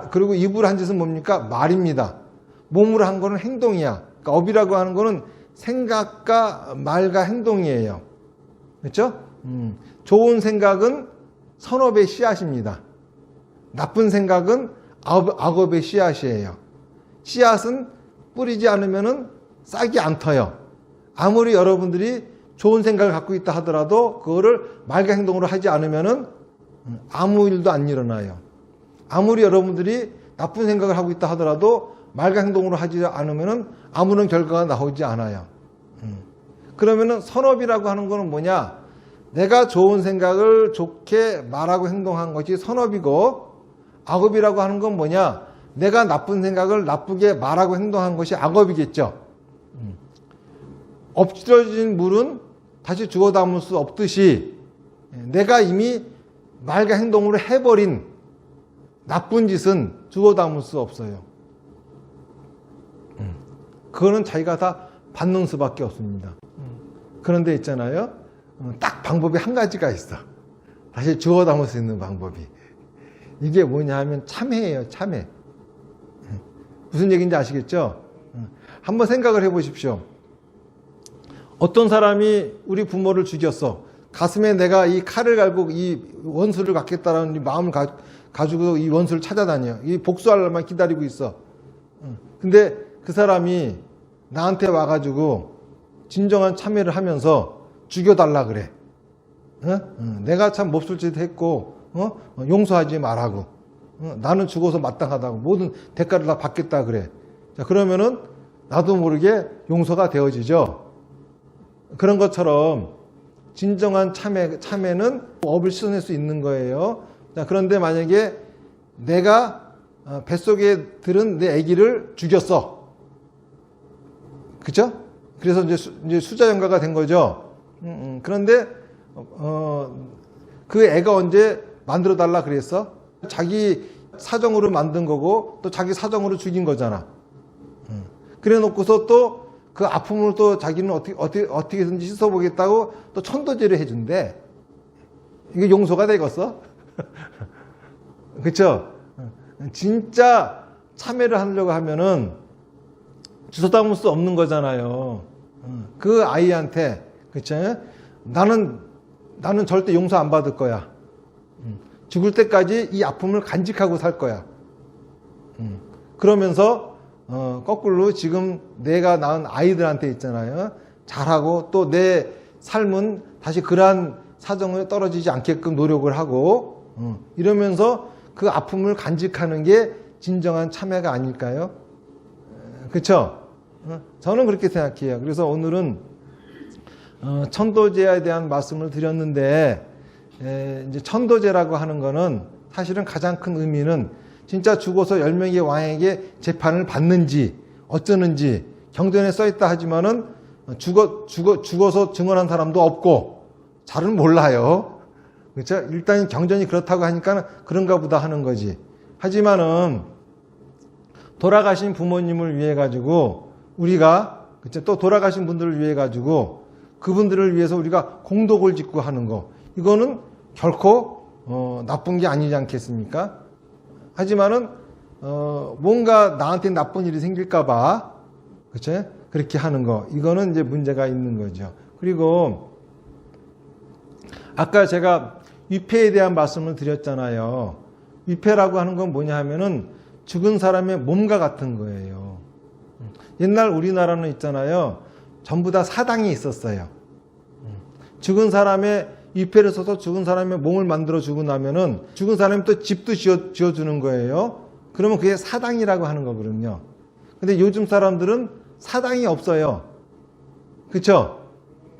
S1: 그리고 입으로 한 짓은 뭡니까? 말입니다. 몸으로 한 거는 행동이야. 그러니까 업이라고 하는 거는 생각과 말과 행동이에요. 그렇죠? 좋은 생각은 선업의 씨앗입니다. 나쁜 생각은 악업의 씨앗이에요. 씨앗은 뿌리지 않으면 싹이 안 터요. 아무리 여러분들이 좋은 생각을 갖고 있다 하더라도 그거를 말과 행동으로 하지 않으면 아무 일도 안 일어나요. 아무리 여러분들이 나쁜 생각을 하고 있다 하더라도 말과 행동으로 하지 않으면 아무런 결과가 나오지 않아요. 그러면은 선업이라고 하는 거는 뭐냐? 내가 좋은 생각을 좋게 말하고 행동한 것이 선업이고, 악업이라고 하는 건 뭐냐? 내가 나쁜 생각을 나쁘게 말하고 행동한 것이 악업이겠죠. 엎질러진 물은 다시 주워 담을 수 없듯이 내가 이미 말과 행동으로 해버린 나쁜 짓은 주워 담을 수 없어요. 그거는 자기가 다 받는 수밖에 없습니다. 그런데 있잖아요. 딱 방법이 한 가지가 있어. 다시 주워 담을 수 있는 방법이. 이게 뭐냐 하면 참회예요. 참회. 무슨 얘기인지 아시겠죠? 한번 생각을 해보십시오. 어떤 사람이 우리 부모를 죽였어. 가슴에 내가 이 칼을 갈고 이 원수를 갖겠다라는 마음을 가지고 이 원수를 찾아다녀. 이 복수할 날만 기다리고 있어. 근데 그 사람이 나한테 와가지고 진정한 참회를 하면서 죽여달라 그래. 내가 참 몹쓸 짓 했고 용서하지 말라고. 나는 죽어서 마땅하다고. 모든 대가를 다 받겠다 그래. 자, 그러면은 나도 모르게 용서가 되어지죠. 그런 것처럼 진정한 참회는 업을 씻어낼 수 있는 거예요. 자, 그런데 만약에 내가 뱃속에 들은 내 아기를 죽였어. 그죠? 그래서 이제 수자연가가 된 거죠. 그런데 그 애가 언제 만들어 달라 그랬어? 자기 사정으로 만든 거고 또 자기 사정으로 죽인 거잖아. 그래 놓고서 또 그 아픔을 또 자기는 어떻게든지 씻어보겠다고 또 천도제를 해준대. 이게 용서가 되겠어? 그쵸? 진짜 참회를 하려고 하면은 주워 담을 수 없는 거잖아요. 그 아이한테, 그쵸? 나는 절대 용서 안 받을 거야. 죽을 때까지 이 아픔을 간직하고 살 거야. 그러면서 거꾸로 지금 내가 낳은 아이들한테 있잖아요. 잘하고 또 내 삶은 다시 그러한 사정에 떨어지지 않게끔 노력을 하고 이러면서 그 아픔을 간직하는 게 진정한 참회가 아닐까요? 그렇죠? 저는 그렇게 생각해요. 그래서 오늘은 천도제에 대한 말씀을 드렸는데 이제 천도제라고 하는 거는 사실은 가장 큰 의미는 진짜 죽어서 10명의 왕에게 재판을 받는지 어쩌는지 경전에 써있다 하지만은 죽어서 증언한 사람도 없고 잘은 몰라요. 그렇죠? 일단 경전이 그렇다고 하니까 그런가 보다 하는 거지. 하지만은 돌아가신 부모님을 위해 가지고 우리가 그렇죠? 또 돌아가신 분들을 위해 가지고 그분들을 위해서 우리가 공덕을 짓고 하는 거 이거는 결코 나쁜 게 아니지 않겠습니까? 하지만은 뭔가 나한테 나쁜 일이 생길까봐 그렇죠? 그렇게 하는 거 이거는 이제 문제가 있는 거죠. 그리고 아까 제가 위패에 대한 말씀을 드렸잖아요. 위패라고 하는 건 뭐냐 하면은 죽은 사람의 몸과 같은 거예요. 옛날 우리나라는 있잖아요. 전부 다 사당이 있었어요. 죽은 사람의 위패를 써서 죽은 사람의 몸을 만들어 주고 나면은 죽은 사람이 또 집도 지어주는 거예요. 그러면 그게 사당이라고 하는 거거든요. 근데 요즘 사람들은 사당이 없어요. 그쵸?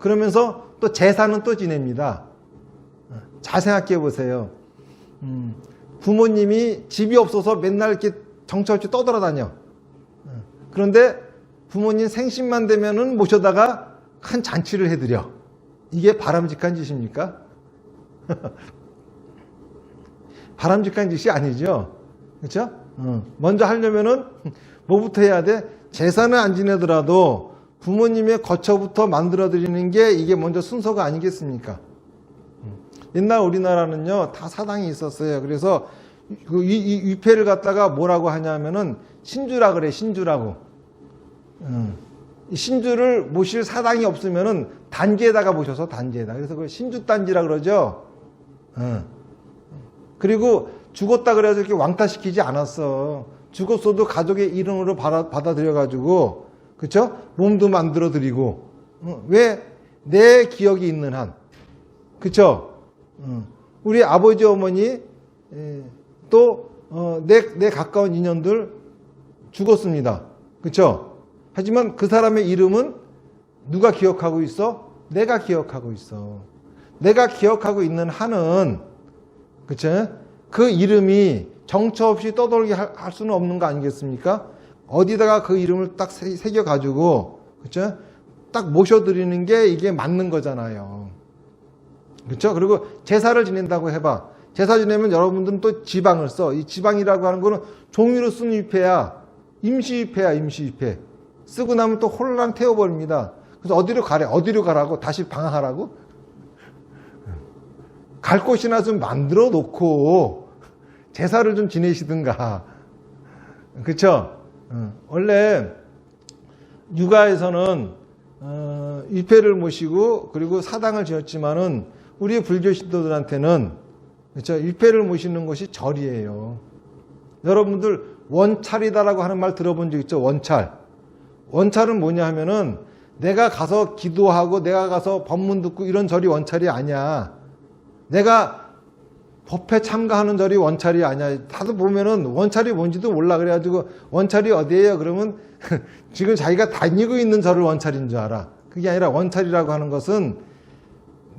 S1: 그러면서 또 제사는 또 지냅니다. 잘 생각해 보세요. 부모님이 집이 없어서 맨날 이렇게 정처 없이 떠돌아다녀. 그런데 부모님 생신만 되면은 모셔다가 큰 잔치를 해드려. 이게 바람직한 짓입니까? 바람직한 짓이 아니죠. 그렇죠? 먼저 하려면은 뭐부터 해야 돼? 제사는 안 지내더라도 부모님의 거처부터 만들어 드리는 게 이게 먼저 순서가 아니겠습니까? 옛날 우리나라는요 다 사당이 있었어요. 그래서 이 위패를 갖다가 뭐라고 하냐면은 신주라 그래. 신주라고. 신주를 모실 사당이 없으면은 단지에다가 모셔서 단지에다. 그래서 그걸 신주단지라 그러죠. 그리고 죽었다 그래서 이렇게 왕따시키지 않았어. 죽었어도 가족의 이름으로 받아들여가지고, 그쵸? 몸도 만들어 드리고, 왜? 내 기억이 있는 한. 그쵸? 우리 아버지, 어머니, 또, 내 가까운 인연들 죽었습니다. 그쵸? 하지만 그 사람의 이름은 누가 기억하고 있어? 내가 기억하고 있어. 내가 기억하고 있는 한은, 그쵸? 그 이름이 정처 없이 떠돌게 할 수는 없는 거 아니겠습니까? 어디다가 그 이름을 딱 새겨가지고, 그쵸? 딱 모셔드리는 게 이게 맞는 거잖아요. 그쵸? 그리고 제사를 지낸다고 해봐. 제사 지내면 여러분들은 또 지방을 써. 이 지방이라고 하는 거는 종이로 쓴 위패야. 임시위패야, 임시위패. 쓰고 나면 또 홀랑 태워버립니다. 그래서 어디로 가래? 어디로 가라고? 다시 방황하라고? 갈 곳이나 좀 만들어 놓고 제사를 좀 지내시든가. 그쵸? 원래 육아에서는 위패를 모시고 그리고 사당을 지었지만은 우리 불교 신도들한테는 그쵸? 위패를 모시는 것이 절이에요. 여러분들 원찰이다라고 하는 말 들어본 적 있죠? 원찰. 원찰은 뭐냐 하면은 내가 가서 기도하고 내가 가서 법문 듣고 이런 절이 원찰이 아니야. 내가 법회 참가하는 절이 원찰이 아니야. 다들 보면은 원찰이 뭔지도 몰라. 그래가지고 원찰이 어디예요? 그러면 지금 자기가 다니고 있는 절을 원찰인 줄 알아. 그게 아니라 원찰이라고 하는 것은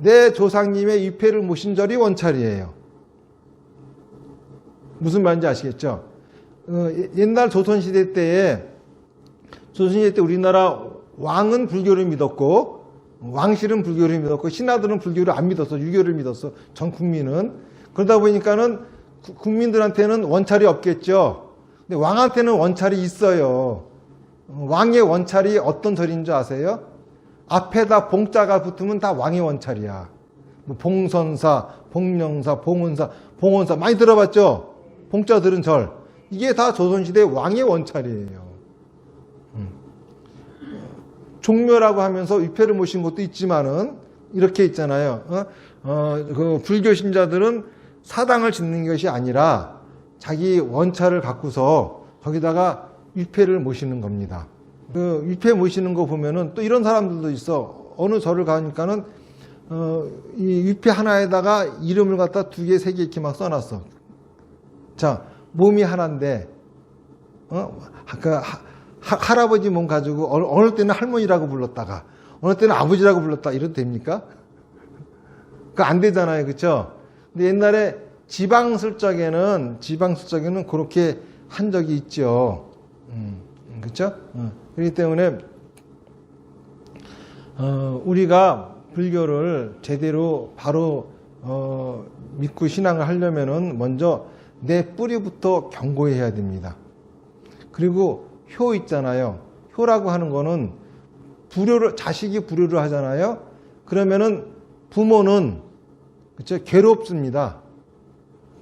S1: 내 조상님의 위패를 모신 절이 원찰이에요. 무슨 말인지 아시겠죠? 옛날 조선시대 때 우리나라 왕은 불교를 믿었고 왕실은 불교를 믿었고 신하들은 불교를 안 믿었어. 유교를 믿었어. 전 국민은. 그러다 보니까는 국민들한테는 원찰이 없겠죠. 근데 왕한테는 원찰이 있어요. 왕의 원찰이 어떤 절인 줄 아세요? 앞에다 봉자가 붙으면 다 왕의 원찰이야. 뭐 봉선사, 봉령사, 봉원사 많이 들어봤죠? 봉자 들은 절. 이게 다 조선시대 왕의 원찰이에요. 종묘라고 하면서 위패를 모신 것도 있지만은 이렇게 있잖아요. 그 불교 신자들은 사당을 짓는 것이 아니라 자기 원찰을 갖고서 거기다가 위패를 모시는 겁니다. 그 위패 모시는 거 보면은 또 이런 사람들도 있어. 어느 절을 가니까는 이 위패 하나에다가 이름을 갖다 2개, 3개 이렇게 막 써놨어. 자, 몸이 하나인데 할아버지 몸 가지고 어느 때는 할머니라고 불렀다가 어느 때는 아버지라고 불렀다 이래도 됩니까? 그거 안 되잖아요. 그렇죠? 근데 옛날에 지방술적에는 그렇게 한 적이 있죠. 그렇죠? 그렇기 때문에 우리가 불교를 제대로 바로 믿고 신앙을 하려면은 먼저 내 뿌리부터 견고해야 됩니다. 그리고 효 있잖아요. 효라고 하는 거는 자식이 불효를 하잖아요. 그러면은 부모는 그렇죠? 괴롭습니다.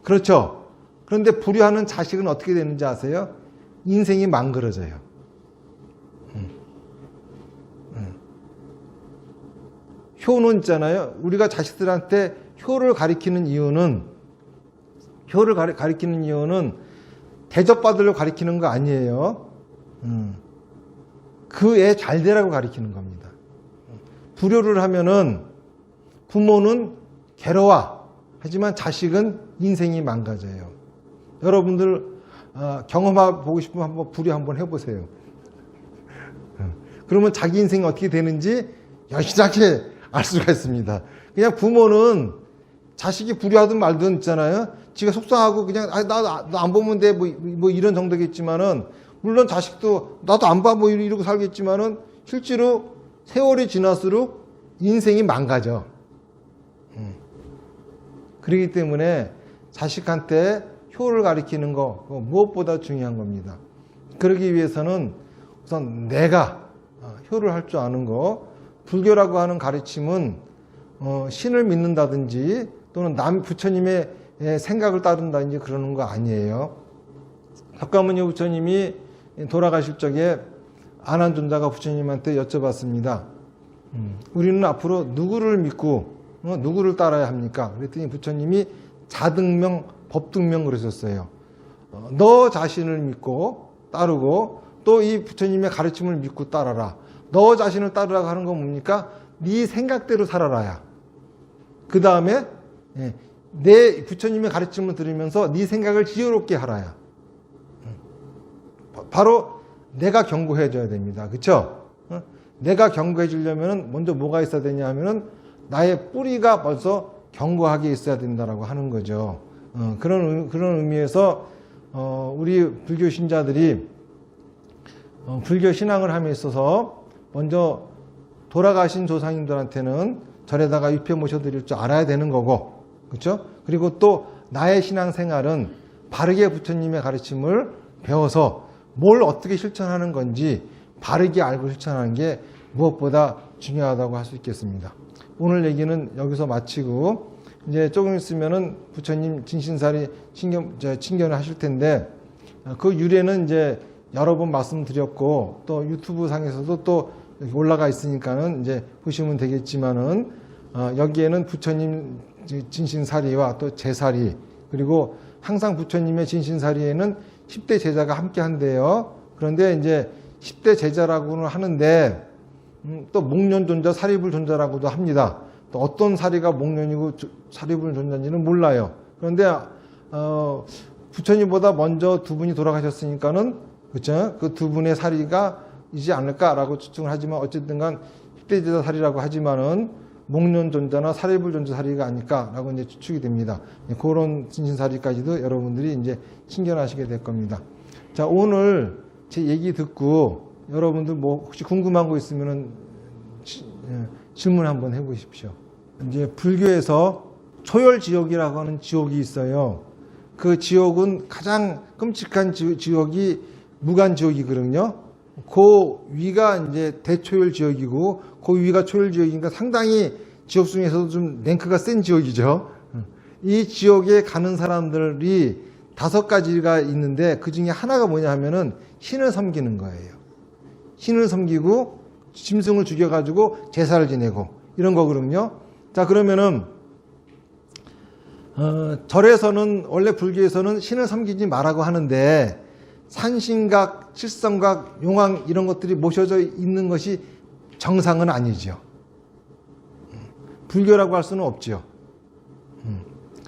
S1: 그렇죠? 그런데 불효하는 자식은 어떻게 되는지 아세요? 인생이 망그러져요. 효는 있잖아요. 우리가 자식들한테 효를 가리키는 이유는 대접받으려고 가리키는 거 아니에요. 그 애 잘 되라고 가리키는 겁니다. 불효를 하면은 부모는 괴로워. 하지만 자식은 인생이 망가져요. 여러분들 경험해보고 싶으면 한번 불효 한번 해보세요. 그러면 자기 인생이 어떻게 되는지 여시작해 알 수가 있습니다. 그냥 부모는 자식이 불효하든 말든 있잖아요. 지가 속상하고 그냥 나도 안 보면 돼 뭐 이런 정도겠지만은, 물론 자식도 나도 안 봐 뭐 이러고 살겠지만은 실제로 세월이 지날수록 인생이 망가져. 그렇기 때문에 자식한테 효를 가리키는 거 무엇보다 중요한 겁니다. 그러기 위해서는 우선 내가 효를 할 줄 아는 거, 불교라고 하는 가르침은 신을 믿는다든지 또는 부처님의 생각을 따른다든지 그러는 거 아니에요. 석가모니 부처님이 돌아가실 적에 아난존자가 부처님한테 여쭤봤습니다. 우리는 앞으로 누구를 믿고 누구를 따라야 합니까? 그랬더니 부처님이 자등명, 법등명 그러셨어요. 너 자신을 믿고 따르고 또 이 부처님의 가르침을 믿고 따라라. 너 자신을 따르라고 하는 건 뭡니까? 네 생각대로 살아라야. 그 다음에 내 부처님의 가르침을 들으면서 네 생각을 지혜롭게 하라야. 바로 내가 경고해 줘야 됩니다. 그렇죠? 내가 경고해 주려면 먼저 뭐가 있어야 되냐 하면은 나의 뿌리가 벌써 견고하게 있어야 된다라고 하는 거죠. 그런 의미에서 우리 불교 신자들이 불교 신앙을 함에 있어서 먼저 돌아가신 조상님들한테는 절에다가 입회 모셔드릴 줄 알아야 되는 거고, 그렇죠? 그리고 또 나의 신앙생활은 바르게 부처님의 가르침을 배워서 뭘 어떻게 실천하는 건지 바르게 알고 실천하는 게 무엇보다 중요하다고 할 수 있겠습니다. 오늘 얘기는 여기서 마치고 이제 조금 있으면은 부처님 진신사리 친견을 하실 텐데, 그 유래는 이제 여러 번 말씀드렸고 또 유튜브 상에서도 또 올라가 있으니까는 이제 보시면 되겠지만은, 여기에는 부처님 진신사리와 또 제사리, 그리고 항상 부처님의 진신사리에는 10대 제자가 함께 한대요. 그런데 이제 10대 제자라고는 하는데 또 목련존자, 사리불존자라고도 합니다. 또 어떤 사리가 목련이고 사리불존자인지는 몰라요. 그런데 부처님보다 먼저 두 분이 돌아가셨으니까는, 그렇죠? 그 두 분의 사리가 이지 않을까라고 추측을 하지만, 어쨌든 간 10대 제자 사리라고 하지만은 목련존자나 사리불존자 사리가 아닐까라고 이제 추측이 됩니다. 그런 진신사리까지도 여러분들이 이제 신견하시게 될 겁니다. 자, 오늘 제 얘기 듣고 여러분들 뭐 혹시 궁금한 거 있으면은 질문 한번 해보십시오. 이제 불교에서 초열지옥이라고 하는 지옥이 있어요. 그 지옥은 가장 끔찍한 지옥이 무간지옥이거든요. 그 위가 이제 대초열지옥이고, 그 위가 초열지옥이니까 상당히 지옥 중에서도 좀 랭크가 센 지옥이죠. 이 지옥에 가는 사람들이 5가지가 있는데, 그 중에 하나가 뭐냐 하면은 신을 섬기는 거예요. 신을 섬기고 짐승을 죽여가지고 제사를 지내고 이런 거거든요. 자, 그러면은 절에서는, 원래 불교에서는 신을 섬기지 말라고 하는데, 산신각, 칠성각, 용왕 이런 것들이 모셔져 있는 것이 정상은 아니죠. 불교라고 할 수는 없죠.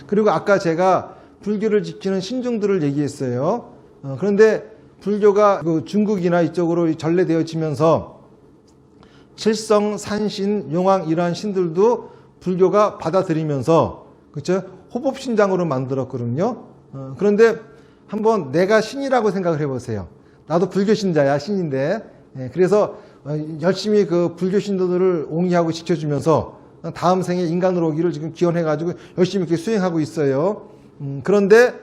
S1: 그리고 아까 제가 불교를 지키는 신중들을 얘기했어요. 그런데 불교가 중국이나 이쪽으로 전래되어지면서 칠성, 산신, 용왕 이러한 신들도 불교가 받아들이면서, 그렇죠? 호법신장으로 만들었거든요. 그런데 한번 내가 신이라고 생각을 해보세요. 나도 불교 신자야, 신인데. 그래서 열심히 그 불교 신도들을 옹이하고 지켜주면서 다음 생에 인간으로 오기를 지금 기원해가지고 열심히 이렇게 수행하고 있어요. 그런데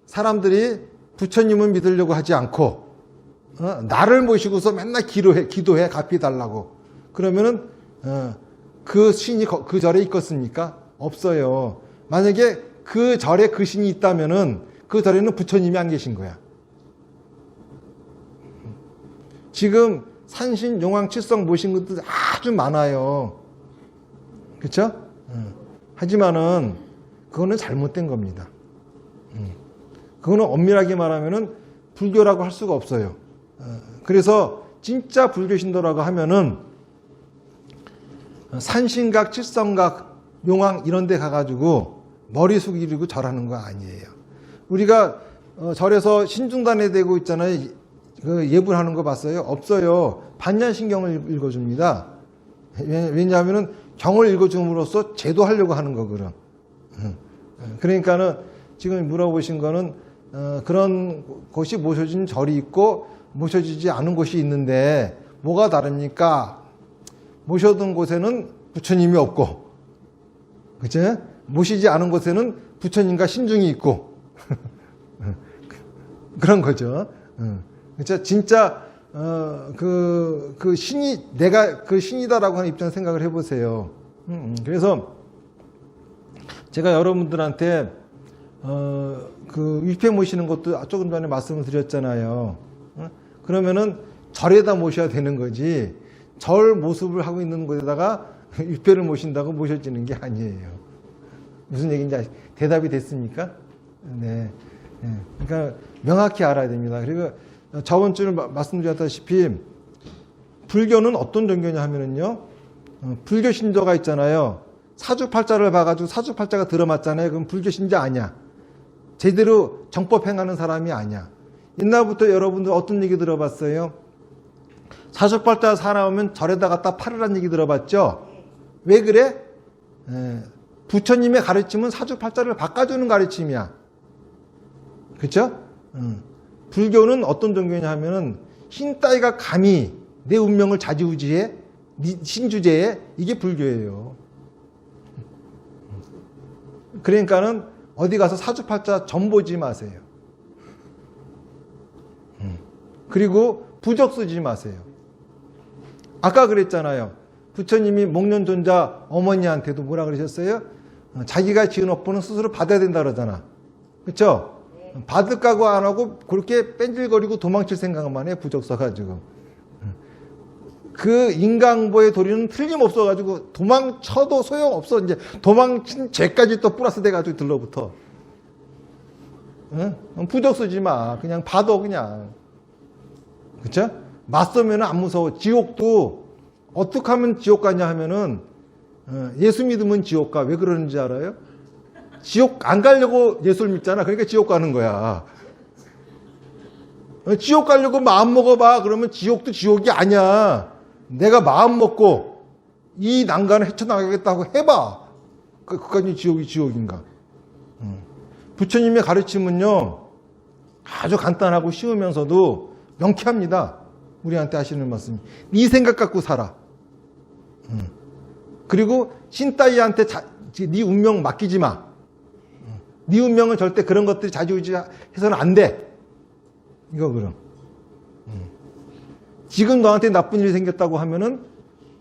S1: 사람들이 부처님을 믿으려고 하지 않고 나를 모시고서 맨날 기도해 갚이 달라고. 그러면은 그 신이 그 절에 있겠습니까? 없어요. 만약에 그 절에 그 신이 있다면은 그 절에는 부처님이 안 계신 거야. 지금 산신, 용왕, 칠성 모신 것도 아주 많아요. 그렇죠? 하지만은 그거는 잘못된 겁니다. 그거는 엄밀하게 말하면은 불교라고 할 수가 없어요. 그래서 진짜 불교 신도라고 하면은 산신각, 칠성각, 용왕 이런 데 가가지고 머리 숙이고 절하는 거 아니에요. 우리가 절에서 신중단에 대고 있잖아요. 그 예불하는 거 봤어요? 없어요. 반야신경을 읽어줍니다. 왜냐하면은 경을 읽어줌으로써 제도하려고 하는 거거든. 그러니까는 지금 물어보신 거는 그런 곳이 모셔진 절이 있고 모셔지지 않은 곳이 있는데 뭐가 다릅니까? 모셔둔 곳에는 부처님이 없고, 그치? 모시지 않은 곳에는 부처님과 신중이 있고 그런 거죠. 그쵸? 진짜 그 신이 내가 그 신이다라고 하는 입장 생각을 해보세요. 그래서 제가 여러분들한테 그 위패 모시는 것도 조금 전에 말씀을 드렸잖아요. 그러면은 절에다 모셔야 되는 거지, 절 모습을 하고 있는 곳에다가 위패를 모신다고 모셔지는 게 아니에요. 무슨 얘기인지 대답이 됐습니까? 네. 그러니까 명확히 알아야 됩니다. 그리고 저번 주에 말씀드렸다시피 불교는 어떤 종교냐 하면은요, 불교 신조가 있잖아요. 사주팔자를 봐가지고 사주팔자가 들어맞잖아요. 그럼 불교 신자 아니야. 제대로 정법 행하는 사람이 아니야. 옛날부터 여러분들 어떤 얘기 들어봤어요? 사주팔자 살아오면 절에다 갖다 팔으란 얘기 들어봤죠? 왜 그래? 부처님의 가르침은 사주팔자를 바꿔주는 가르침이야. 그렇죠? 불교는 어떤 종교냐 하면은 흰 따위가 감히 내 운명을 좌지우지해, 신주제에, 이게 불교예요. 그러니까는 어디 가서 사주팔자 점 보지 마세요. 그리고 부적 쓰지 마세요. 아까 그랬잖아요. 부처님이 목련존자 어머니한테도 뭐라 그러셨어요? 자기가 지은 업보는 스스로 받아야 된다 그러잖아. 그렇죠? 받을 각오 안 하고 그렇게 뺀질거리고 도망칠 생각만 해, 부적 써가지고. 그 인강보의 도리는 틀림없어가지고 도망쳐도 소용없어. 이제 도망친 죄까지 또 플러스 돼가지고 들러붙어. 응? 부적 쓰지 마. 그냥 봐도 그냥. 그쵸? 맞서면 안 무서워. 지옥도 어떻게 하면 지옥 가냐 하면은 예수 믿으면 지옥 가. 왜 그러는지 알아요? 지옥 안 가려고 예수를 믿잖아. 그러니까 지옥 가는 거야. 지옥 가려고 마음 먹어봐. 그러면 지옥도 지옥이 아니야. 내가 마음 먹고 이 난간을 헤쳐나가겠다고 해봐. 그까지 지옥이 지옥인가. 부처님의 가르침은요, 아주 간단하고 쉬우면서도 명쾌합니다. 우리한테 하시는 말씀이. 네 생각 갖고 살아. 그리고 신따위한테 네 운명 맡기지 마. 네 운명은 절대 그런 것들이 좌지우지해서는 안 돼. 이거 그럼. 지금 너한테 나쁜 일이 생겼다고 하면은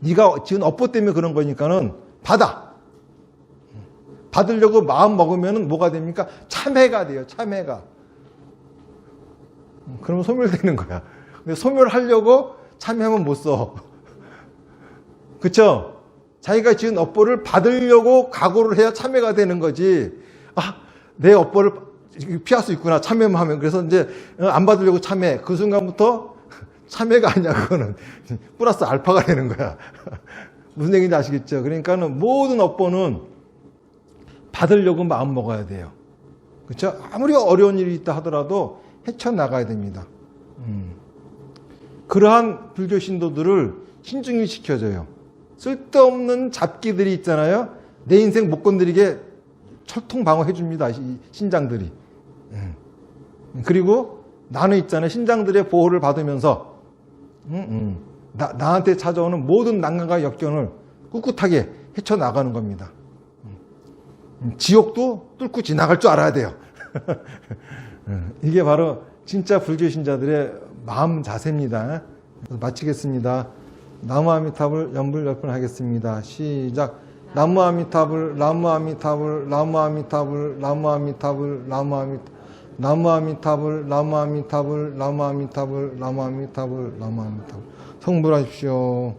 S1: 네가 지금 업보 때문에 그런 거니까는 받아. 받으려고 마음 먹으면은 뭐가 됩니까? 참회가 돼요. 참회가. 그러면 소멸되는 거야. 근데 소멸하려고 참회하면 못 써. 그쵸? 자기가 지은 업보를 받으려고 각오를 해야 참회가 되는 거지. 아, 내 업보를 피할 수 있구나. 참회만 하면. 그래서 이제 안 받으려고 참회. 그 순간부터 참회가 아니야. 그거는 플러스 알파가 되는 거야. 무슨 얘기인지 아시겠죠? 그러니까는 모든 업보는 받으려고 마음 먹어야 돼요. 그렇죠? 아무리 어려운 일이 있다 하더라도 헤쳐나가야 됩니다. 그러한 불교 신도들을 신중히 시켜줘요. 쓸데없는 잡기들이 있잖아요. 내 인생 못 건드리게 철통 방어해 줍니다. 이 신장들이. 그리고 나는 있잖아요. 신장들의 보호를 받으면서 나한테 찾아오는 모든 난간과 역경을 꿋꿋하게 헤쳐나가는 겁니다. 지옥도 뚫고 지나갈 줄 알아야 돼요. 이게 바로 진짜 불교 신자들의 마음 자세입니다. 마치겠습니다. 나무 아미타불 연불 열번 하겠습니다. 시작. 나무 아미타불, 나무 아미타불, 나무 아미타불, 나무 아미타불, 나무 아미타불, 나무 아미타불, 나무 아미타불, 나무 아미타불, 나무 아미타불, 나무 아미타불. 성불하십시오.